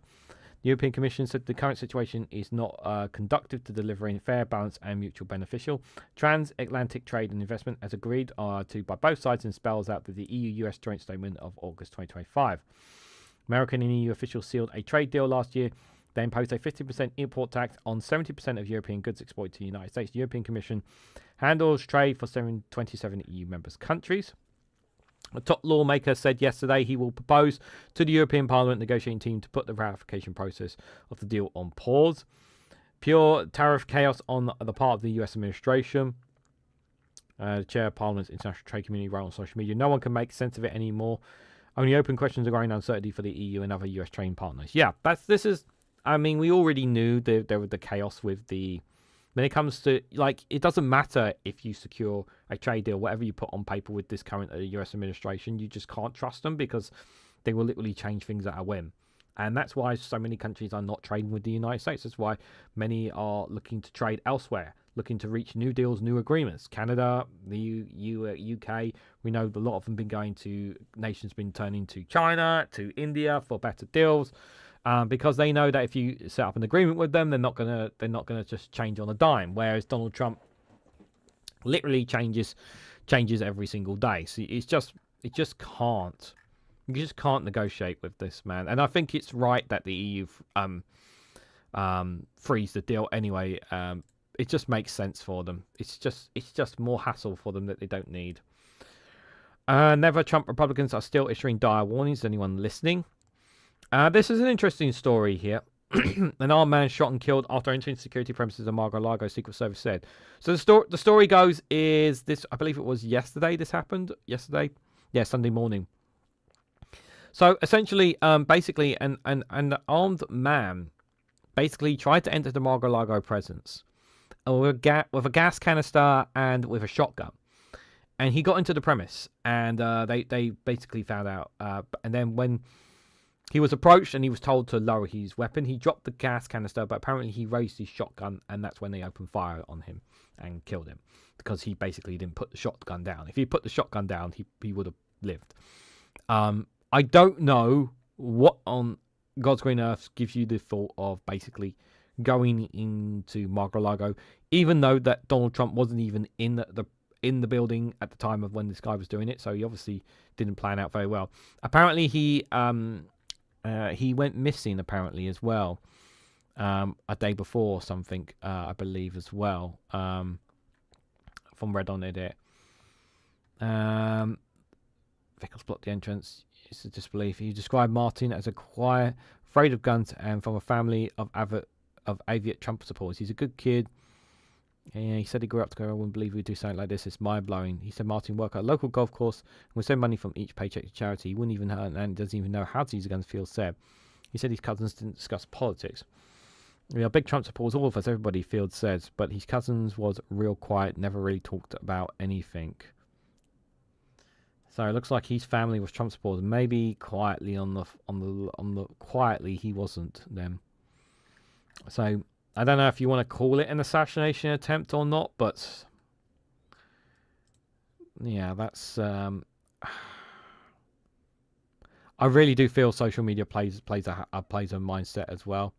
The European Commission said the current situation is not conducive to delivering fair, balanced and mutual beneficial transatlantic trade and investment as agreed to by both sides, and spells out the EU-US joint statement of August 2025. American and EU officials sealed a trade deal last year. They imposed a 50% import tax on 70% of European goods exported to the United States. The European Commission handles trade for 27 EU members countries. A top lawmaker said yesterday he will propose to the European Parliament negotiating team to put the ratification process of the deal on pause. Pure tariff chaos on the part of the US administration. The chair of Parliament's International Trade Community wrote on social media, no one can make sense of it anymore. Only open questions are growing uncertainty for the EU and other US trading partners. Yeah, I mean, we already knew there was the chaos with the... When it comes to, like, it doesn't matter if you secure a trade deal, whatever you put on paper with this current US administration, you just can't trust them because they will literally change things at a whim. And that's why so many countries are not trading with the United States. That's why many are looking to trade elsewhere, looking to reach new deals, new agreements. Canada, the UK, we know a lot of them been going to, nations been turning to China, to India for better deals. Because they know that if you set up an agreement with them, they're not gonna just change on a dime. Whereas Donald Trump literally changes every single day. So you just can't negotiate with this man. And I think it's right that the EU freeze the deal anyway. It just makes sense for them. It's just more hassle for them that they don't need. Never Trump Republicans are still issuing dire warnings to anyone listening. This is an interesting story here. An armed man shot and killed after entering security premises of Mar-a-Lago, Secret Service said. So the story goes is this, I believe it was yesterday this happened. Yesterday? Yeah, Sunday morning. So essentially, basically, an armed man basically tried to enter the Mar-a-Lago presence with a gas canister and with a shotgun. And he got into the premise, and they basically found out. And then when he was approached and he was told to lower his weapon, he dropped the gas canister, but apparently he raised his shotgun, and that's when they opened fire on him and killed him because he basically didn't put the shotgun down. If he put the shotgun down, he would have lived. I don't know what on God's green earth gives you the thought of basically going into Mar-a-Lago, even though that Donald Trump wasn't even in the building at the time of when this guy was doing it, so he obviously didn't plan out very well. Apparently he went missing apparently as well, a day before or something, I believe as well, from Red on it. Vehicles blocked the entrance. It's a disbelief. He described Martin as a quiet, afraid of guns, and from a family of avid Trump supporters. He's a good kid. Yeah, he said he grew up together. I wouldn't believe we'd do something like this. It's mind-blowing. He said Martin worked at a local golf course and would send money from each paycheck to charity. He wouldn't even and doesn't even know how to use a gun, Fields said. He said his cousins didn't discuss politics. We are big Trump supporters, all of us, everybody, Fields says, but his cousins was real quiet, never really talked about anything. So it looks like his family was Trump supporters. Maybe quietly quietly he wasn't then. So I don't know if you want to call it an assassination attempt or not, but yeah, that's I really do feel social media plays a mindset as well,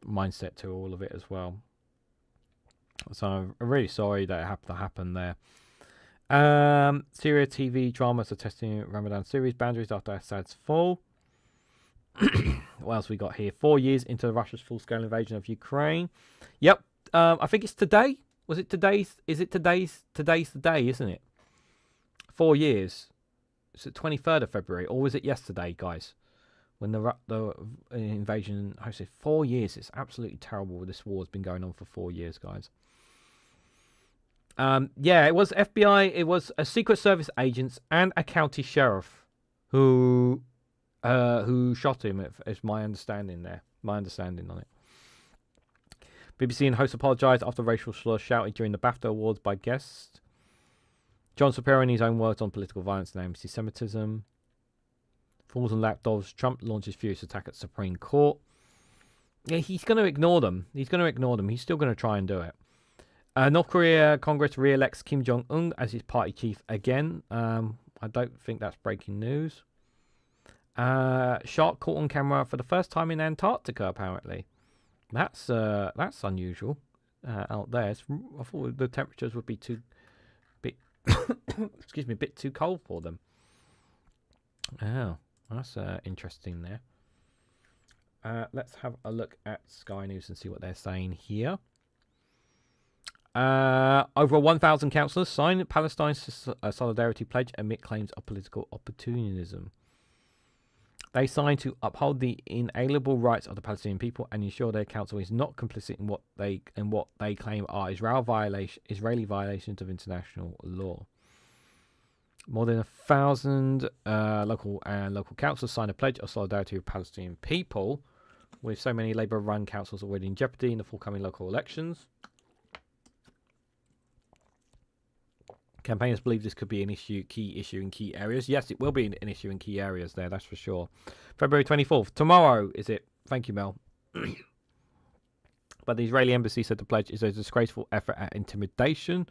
mindset to all of it as well. So I'm really sorry that it happened to happen there. Syria TV dramas are testing Ramadan series boundaries after Assad's fall. What else we got here? 4 years into Russia's full-scale invasion of Ukraine. Yep. I think it's today. Was it today's? Is it today's the day, isn't it? 4 years. It's the 23rd of February, or was it yesterday, guys? When the invasion hosted 4 years. It's absolutely terrible. This war's been going on for 4 years, guys. Yeah, it was FBI. It was a Secret Service agents and a county sheriff who shot him. Is my understanding there. My understanding on it. BBC and host apologised after racial slurs shouted during the BAFTA Awards by guests. John Shapiro, in his own words, on political violence and anti-Semitism. Falls and lapdogs. Trump launches furious attack at Supreme Court. Yeah, he's going to ignore them. He's still going to try and do it. North Korea Congress re-elects Kim Jong-un as his party chief again. I don't think that's breaking news. Shark caught on camera for the first time in Antarctica, apparently. That's unusual out there. I thought the temperatures would be a bit too cold for them. Oh, that's interesting there. Let's have a look at Sky News and see what they're saying here. Over 1,000 councillors signed Palestine's solidarity pledge amid claims of political opportunism. They signed to uphold the inalienable rights of the Palestinian people and ensure their council is not complicit in what they claim are Israeli violations of international law. More than 1,000 local councils signed a pledge of solidarity with Palestinian people, with so many Labour-run councils already in jeopardy in the forthcoming local elections. Campaigners believe this could be an key issue in key areas. Yes, it will be an issue in key areas there, that's for sure. February 24th. Tomorrow, is it? Thank you, Mel. But the Israeli embassy said the pledge is a disgraceful effort at intimidation.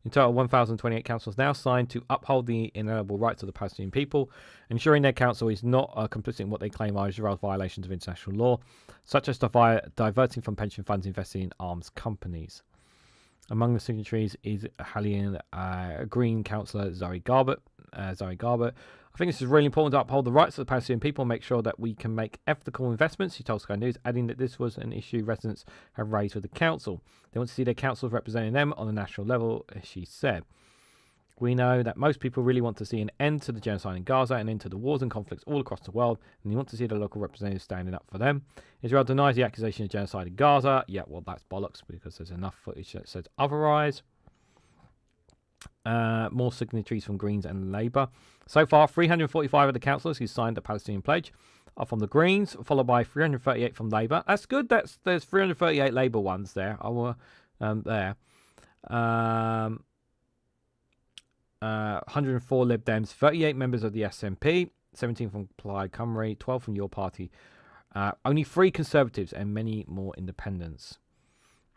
In total, 1,028 councils now signed to uphold the inalienable rights of the Palestinian people, ensuring their council is not complicit in what they claim are Israel's violations of international law, such as diverting from pension funds investing in arms companies. Among the signatories is Halian Green councillor Zoe Garbett. I think this is really important to uphold the rights of the Palestinian people and make sure that we can make ethical investments, she told Sky News, adding that this was an issue residents have raised with the council. They want to see their councils representing them on a national level, she said. We know that most people really want to see an end to the genocide in Gaza and end to the wars and conflicts all across the world, and they want to see the local representatives standing up for them. Israel denies the accusation of genocide in Gaza. Yeah, well, that's bollocks because there's enough footage that says otherwise. More signatories from Greens and Labour. So far, 345 of the councillors who signed the Palestinian pledge are from the Greens, followed by 338 from Labour. That's good. There's 338 Labour ones there. 104 Lib Dems, 38 members of the SNP, 17 from Plaid Cymru, 12 from your party, only 3 Conservatives, and many more independents.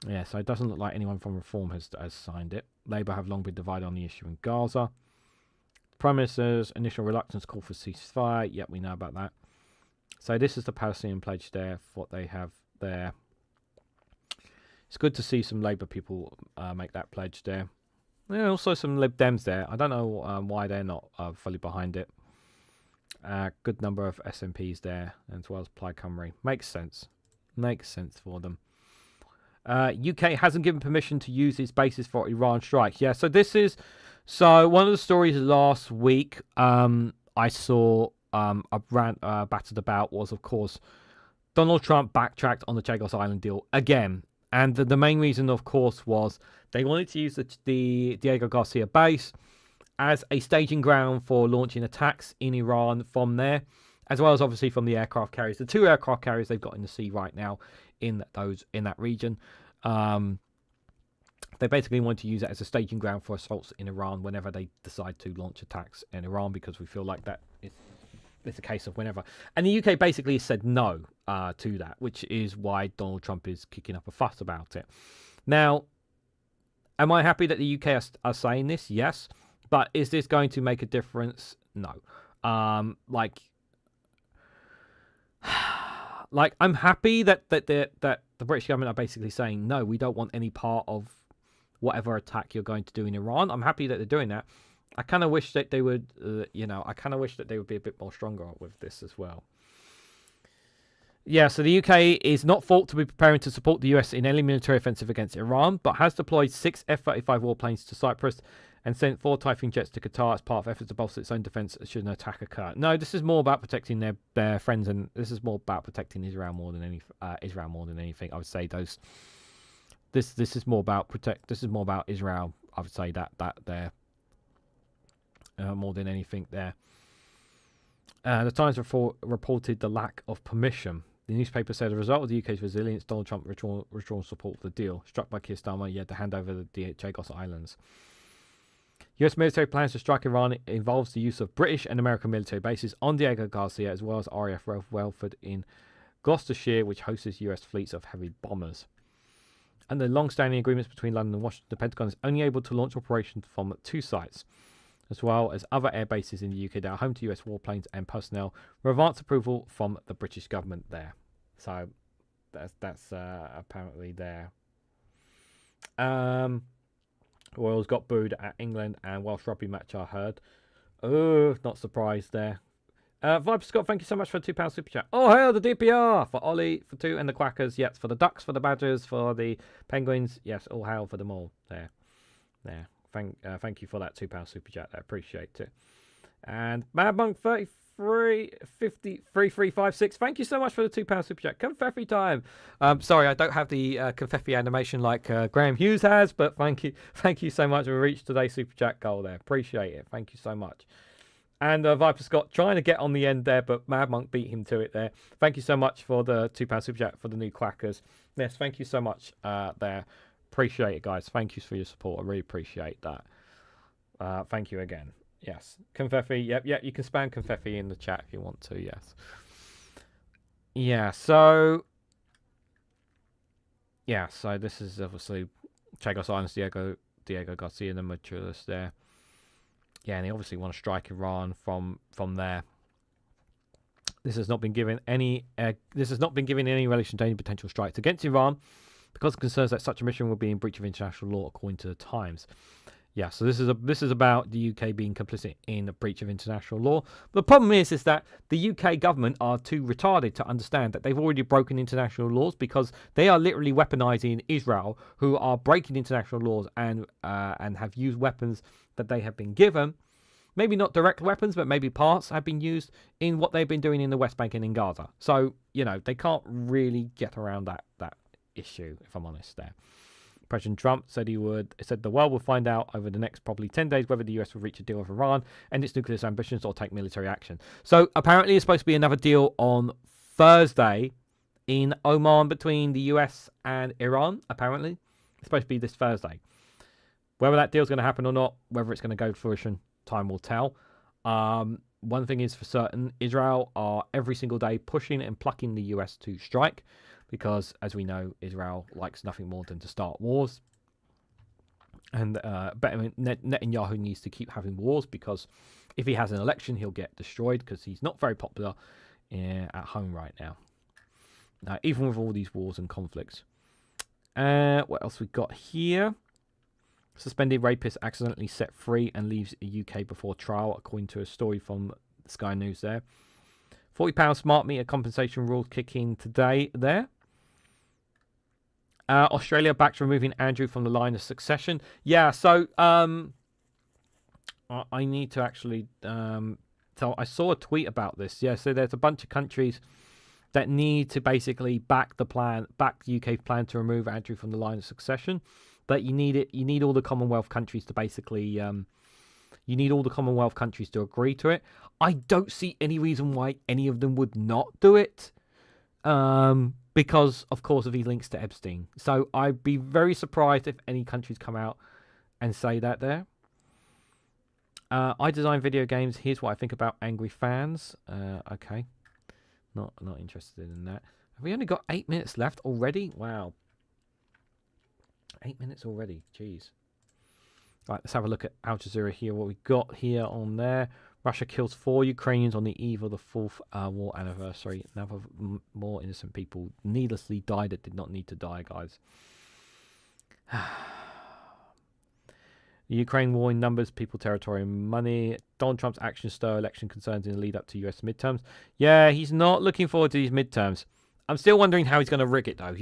Yeah, so it doesn't look like anyone from Reform has signed it. Labour have long been divided on the issue in Gaza. Prime Minister's initial reluctance call for ceasefire. Yep, we know about that. So this is the Palestinian pledge there, for what they have there. It's good to see some Labour people make that pledge there. There are also some Lib Dems there. I don't know why they're not fully behind it. Good number of SNPs there, as well as Plaid Cymru. Makes sense. Makes sense for them. UK hasn't given permission to use its bases for Iran strikes. Yeah, so this is... So one of the stories last week I saw battered about was, of course, Donald Trump backtracked on the Chagos Island deal again. And the main reason, of course, was they wanted to use the Diego Garcia base as a staging ground for launching attacks in Iran from there, as well as obviously from the aircraft carriers. The 2 aircraft carriers they've got in the sea right now in that region. They basically want to use it as a staging ground for assaults in Iran whenever they decide to launch attacks in Iran, because we feel like that it's a case of whenever. And the UK basically said no to that, which is why Donald Trump is kicking up a fuss about it. Now, am I happy that the UK are saying this? Yes. But is this going to make a difference? No. Like I'm happy that the British government are basically saying, no, we don't want any part of whatever attack you're going to do in Iran. I'm happy that they're doing that. I kind of wish that they would, I kind of wish that they would be a bit more stronger with this as well. Yeah, so the UK is not thought to be preparing to support the US in any military offensive against Iran, but has deployed 6 F-35 warplanes to Cyprus and sent 4 Typhoon jets to Qatar as part of efforts to bolster its own defence should an attack occur. No, this is more about protecting their friends, and this is more about protecting Israel more than anything. I would say This is more about Israel. I would say that there more than anything there. The Times reported the lack of permission. The newspaper said, as a result of the UK's resilience, Donald Trump withdrawn support for the deal. Struck by Keir Starmer, he had to hand over the Chagos Islands. US military plans to strike Iran involves the use of British and American military bases on Diego Garcia, as well as RAF Welford in Gloucestershire, which hosts US fleets of heavy bombers. Under long-standing agreements between London and Washington, the Pentagon is only able to launch operations from 2 sites, as well as other air bases in the UK that are home to US warplanes and personnel, with advance approval from the British government there. So that's apparently there. Royals got booed at England and Welsh rugby match, I heard. Oh, not surprised there. Viper Scott, thank you so much for the £2 super chat. Oh, hell, the DPR for Ollie, for 2, and the Quackers. Yes, for the Ducks, for the Badgers, for the Penguins. Yes, all hail for them all. There. Thank you for that £2 super chat. I appreciate it. And Mad Monk 335356. Thank you so much for the £2 super chat. Confetti time. Sorry, I don't have the confetti animation like Graham Hughes has, but thank you so much. We reached today's super chat goal there. Appreciate it. Thank you so much. And Viper Scott trying to get on the end there, but Mad Monk beat him to it there. Thank you so much for the £2 super chat for the new Quackers. Yes, thank you so much there. Appreciate it, guys. Thank you for your support. I really appreciate that. Thank you again. Yes. Confetti. Yep. You can spam confetti in the chat if you want to. Yes. Yeah. So this is obviously Chagos Islands, Diego Garcia and the Maturus there. Yeah, and they obviously want to strike Iran from there. This has not been given any relation to any potential strikes against Iran, because of concerns that such a mission would be in breach of international law, according to the Times. Yeah, so this is about the UK being complicit in a breach of international law. The problem is that the UK government are too retarded to understand that they've already broken international laws, because they are literally weaponizing Israel, who are breaking international laws and have used weapons that they have been given. Maybe not direct weapons, but maybe parts have been used in what they've been doing in the West Bank and in Gaza. So, they can't really get around that issue, if I'm honest there. President Trump said the world will find out over the next probably 10 days whether the US will reach a deal with Iran and its nuclear ambitions or take military action. So apparently it's supposed to be another deal on Thursday in Oman between the US and Iran. Apparently it's supposed to be this Thursday. Whether that deal is going to happen or not, whether it's going to go to fruition, time will tell. One thing is for certain, Israel are every single day pushing and plucking the US to strike, because, as we know, Israel likes nothing more than to start wars. And Netanyahu needs to keep having wars, because if he has an election, he'll get destroyed, because he's not very popular at home right now. Even with all these wars and conflicts. What else we got here? Suspended rapist accidentally set free and leaves the UK before trial, according to a story from Sky News there. £40 smart meter compensation rules kick in today there. Australia back to removing Andrew from the line of succession. Yeah, so I need to actually I saw a tweet about this. Yeah, so there's a bunch of countries that need to basically back the UK's plan to remove Andrew from the line of succession. But you need all the Commonwealth countries to basically to agree to it. I don't see any reason why any of them would not do it. Because, of course, of his links to Epstein. So I'd be very surprised if any countries come out and say that there. I design video games. Here's what I think about angry fans. Okay. Not interested in that. Have we only got 8 minutes left already? Wow. 8 minutes already. Jeez. Right, let's have a look at Al Jazeera here. What we got here on there. Russia kills 4 Ukrainians on the eve of the 4th war anniversary. More innocent people needlessly died that did not need to die, guys. The Ukraine war in numbers, people, territory, and money. Donald Trump's actions stir election concerns in the lead up to US midterms. Yeah, he's not looking forward to these midterms. I'm still wondering how he's going to rig it, though.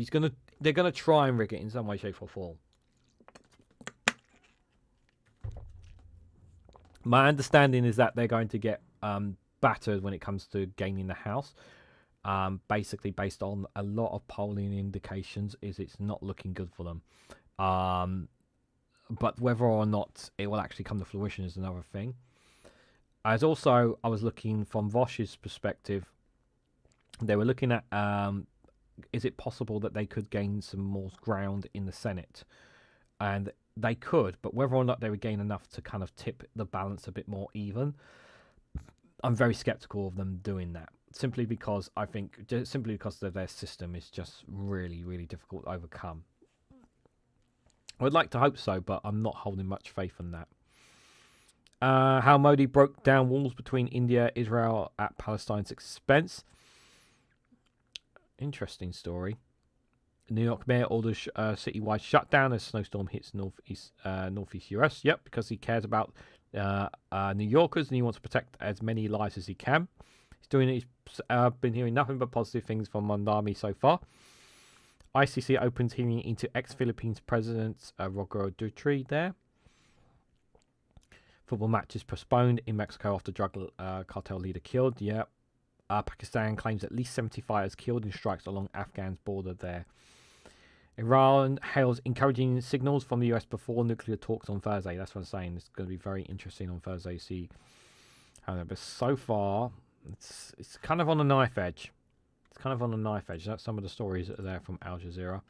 They're going to try and rig it in some way, shape, or form. My understanding is that they're going to get battered when it comes to gaining the House. Basically, based on a lot of polling indications, it's not looking good for them. But whether or not it will actually come to fruition is another thing. I was looking from Vosh's perspective. They were looking at, is it possible that they could gain some more ground in the Senate? And they could, but whether or not they would gain enough to kind of tip the balance a bit more even, I'm very skeptical of them doing that. Simply because their system is just really, really difficult to overcome. I would like to hope so, but I'm not holding much faith in that. How Modi broke down walls between India, Israel at Palestine's expense. Interesting story. New York mayor orders citywide shutdown as snowstorm hits northeast US. Yep, because he cares about New Yorkers and he wants to protect as many lives as he can. doing it. I've been hearing nothing but positive things from Mandami so far. ICC opens hearing into ex-Philippines President Roger Duterte there. Football matches postponed in Mexico after drug cartel leader killed. Yep. Pakistan claims at least 70 fighters killed in strikes along Afghan's border there. Iran hails encouraging signals from the US before nuclear talks on Thursday. That's what I'm saying. It's going to be very interesting on Thursday. See how that. But so far, it's kind of on a knife edge. It's kind of on a knife edge. That's some of the stories that are there from Al Jazeera.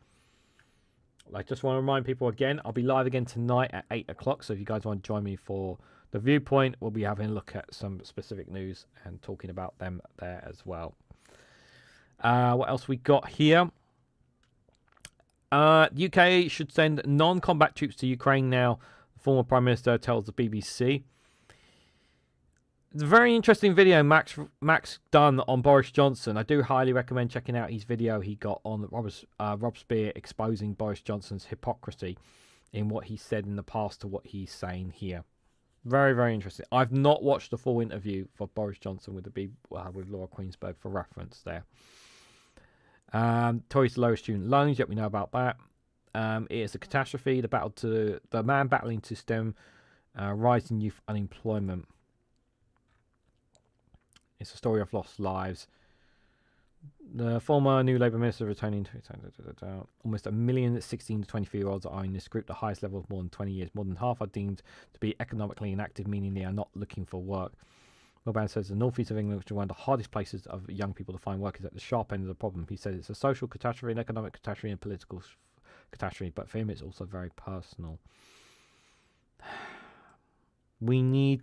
I just want to remind people again, I'll be live again tonight at 8 o'clock. So if you guys want to join me for the viewpoint, we'll be having a look at some specific news and talking about them there as well. What else we got here? UK should send non-combat troops to Ukraine now, the former Prime Minister tells the BBC. It's a very interesting video Max done on Boris Johnson. I do highly recommend checking out his video he got on Rob Spear exposing Boris Johnson's hypocrisy in what he said in the past to what he's saying here. Very, very interesting. I've not watched the full interview for Boris Johnson with Laura Queensberg for reference there. Tories to lower student loans, yet we know about that. It is a catastrophe. The man battling to stem rising youth unemployment. It's a story of lost lives. The former new Labour Minister returning to almost 1 million 16 to 24-year-olds are in this group, the highest level of more than 20 years. More than half are deemed to be economically inactive, meaning they are not looking for work. Milban says the northeast of England, which is one of the hardest places of young people to find work, is at the sharp end of the problem. He says it's a social catastrophe, an economic catastrophe, and a political catastrophe, but for him it's also very personal. We need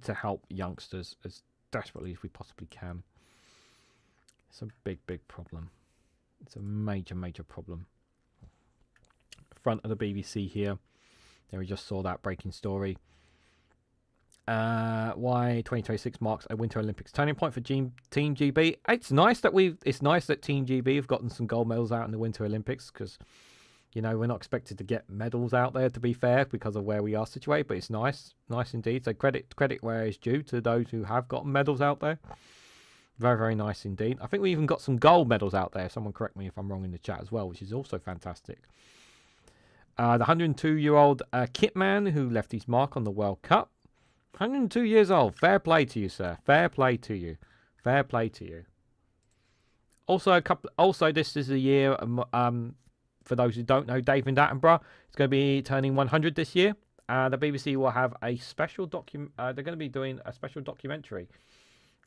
to help youngsters as desperately as we possibly can. It's a big, big problem. It's a major, major problem. Front of the BBC here. There we just saw that breaking story. Why 2026 marks a Winter Olympics turning point for Team GB. It's nice that Team GB have gotten some gold medals out in the Winter Olympics, because we're not expected to get medals out there, to be fair, because of where we are situated, but it's nice indeed. So credit where it's due to those who have gotten medals out there. Very, very nice indeed. I think we even got some gold medals out there. Someone correct me if I'm wrong in the chat as well, which is also fantastic. The 102-year-old Kitman who left his mark on the World Cup. 102 years old. Fair play to you, sir. Fair play to you. Fair play to you. Also, this is the year. For those who don't know, David Attenborough is going to be turning 100 this year. The BBC will have a special they're going to be doing a special documentary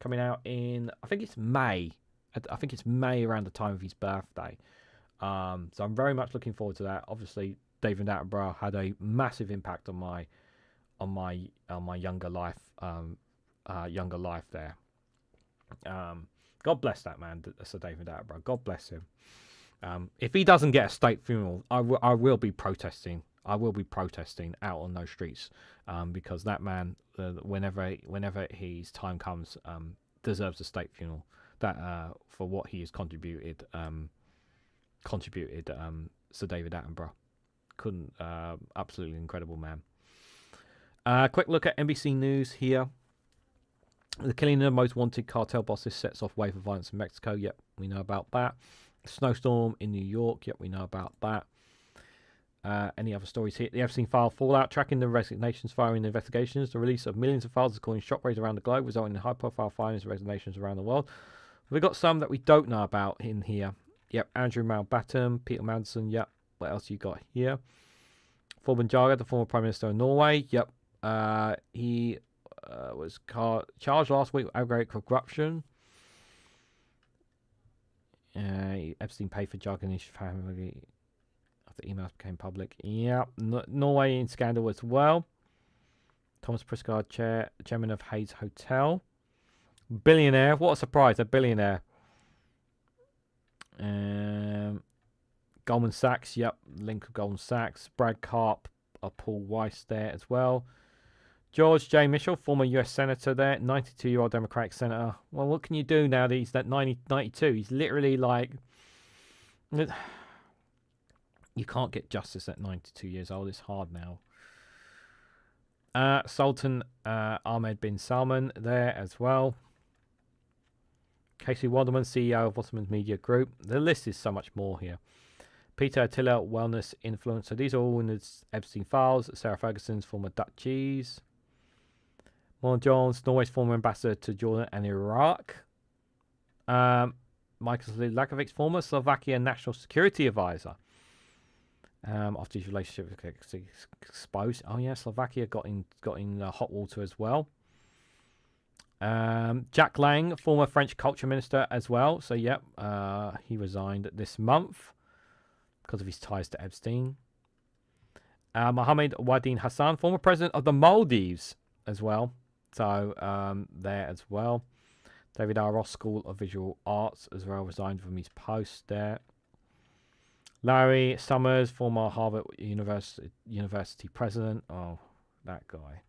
coming out in, I think it's May. I think it's May, around the time of his birthday. So I'm very much looking forward to that. Obviously, David Attenborough had a massive impact on my younger life. Younger life there. God bless that man, Sir David Attenborough. God bless him. If he doesn't get a state funeral, I will be protesting. I will be protesting out on those streets, because that man, whenever his time comes, deserves a state funeral. That for what he has contributed. Sir David Attenborough, absolutely incredible man. Quick look at NBC News here. The killing of the most wanted cartel bosses sets off wave of violence in Mexico. Yep, we know about that. Snowstorm in New York. Yep, we know about that. Any other stories here? The Epstein file fallout, tracking the resignations, firing investigations. The release of millions of files is causing shockwaves around the globe, resulting in high-profile firings and resignations around the world. We've got some that we don't know about in here. Yep, Andrew Mountbatten, Peter Mandelson. Yep, what else you got here? Forbun Jaga, the former Prime Minister of Norway. Yep, he was charged last week with aggravated corruption. Epstein paid for Jaga and his family after emails became public. Yep, Norway in scandal as well. Thomas Priscard, chairman of Hayes Hotel. Billionaire, what a surprise, a billionaire. Goldman Sachs, yep, link of Goldman Sachs. Brad Karp, Paul Weiss there as well. George J. Mitchell, former US Senator there, 92-year-old Democratic Senator. Well, what can you do now that he's at 92? He's literally like... You can't get justice at 92 years old. It's hard now. Sultan Ahmed bin Salman there as well. Casey Walderman, CEO of Ottoman Media Group. The list is so much more here. Peter Attila, wellness influencer. These are all in the Epstein files. Sarah Ferguson's former Duchies. Mon Jones, Norway's former ambassador to Jordan and Iraq. Michael Lakovic's former Slovakia national security advisor. After his relationship was exposed. Oh yeah, Slovakia got in hot water as well. Jack Lang, former French culture minister as well. So yep, he resigned this month because of his ties to Epstein. Mohammed Wadin Hassan, former president of the Maldives as well. So there as well. David R. Ross School of Visual Arts as well, resigned from his post there. Larry Summers, former Harvard University president. Oh, that guy.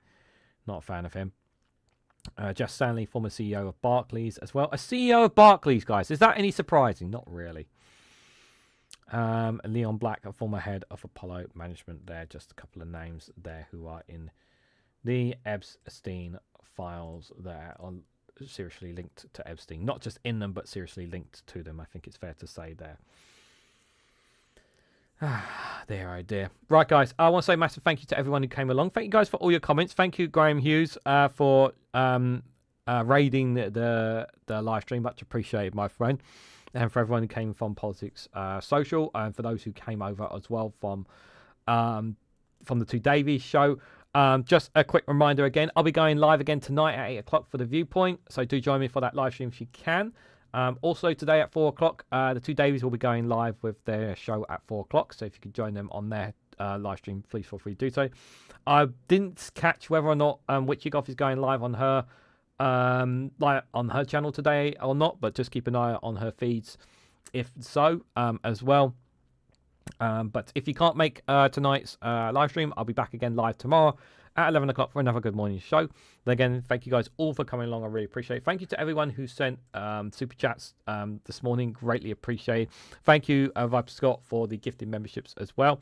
Not a fan of him. Jess Stanley, former CEO of Barclays as well. A CEO of Barclays, guys. Is that any surprising? Not really. Leon Black, a former head of Apollo Management there. Just a couple of names there who are in the Epstein files there, on seriously linked to Epstein. Not just in them, but seriously linked to them. I think it's fair to say there. Dear, oh dear. Right, guys, I want to say a massive thank you to everyone who came along. Thank you guys for all your comments. Thank you, Graham Hughes, for raiding the live stream. Much appreciated, my friend. And for everyone who came from Politics Social, and for those who came over as well from the Two Davies show. Just a quick reminder again, I'll be going live again tonight at 8 o'clock for the Viewpoint. So do join me for that live stream if you can. Also today at 4 o'clock, the Two Davies will be going live with their show at 4 o'clock. So if you could join them on their live stream, please feel free to do so. I didn't catch whether or not Witchy Goth is going live on her channel today or not, but just keep an eye on her feeds if so as well. But if you can't make tonight's live stream, I'll be back again live tomorrow at 11 o'clock for another Good Morning show. But again, thank you guys all for coming along. I really appreciate it. Thank you to everyone who sent super chats this morning. Greatly appreciated. Thank you, Vibe Scott, for the gifted memberships as well.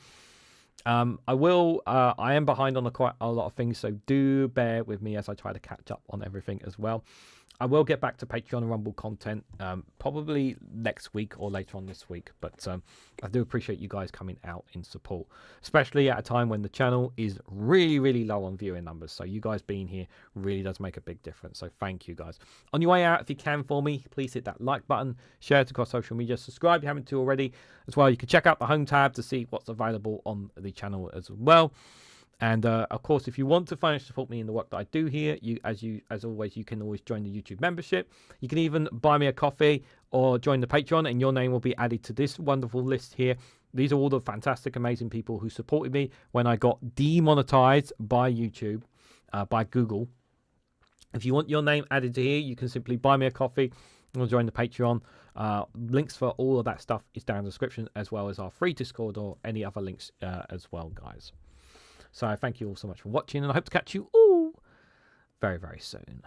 I am behind on quite a lot of things, so do bear with me as I try to catch up on everything as well. I will get back to Patreon and Rumble content probably next week or later on this week. But I do appreciate you guys coming out in support, especially at a time when the channel is really, really low on viewing numbers. So you guys being here really does make a big difference. So thank you guys. On your way out, if you can for me, please hit that like button, share it across social media, subscribe if you haven't already. As well, you can check out the home tab to see what's available on the channel as well. And of course, if you want to financially support me in the work that I do here, as always, you can always join the YouTube membership. You can even buy me a coffee or join the Patreon, and your name will be added to this wonderful list here. These are all the fantastic, amazing people who supported me when I got demonetized by YouTube, by Google. If you want your name added to here, you can simply buy me a coffee or join the Patreon. Links for all of that stuff is down in the description, as well as our free Discord or any other links as well, guys. So thank you all so much for watching, and I hope to catch you all very, very soon.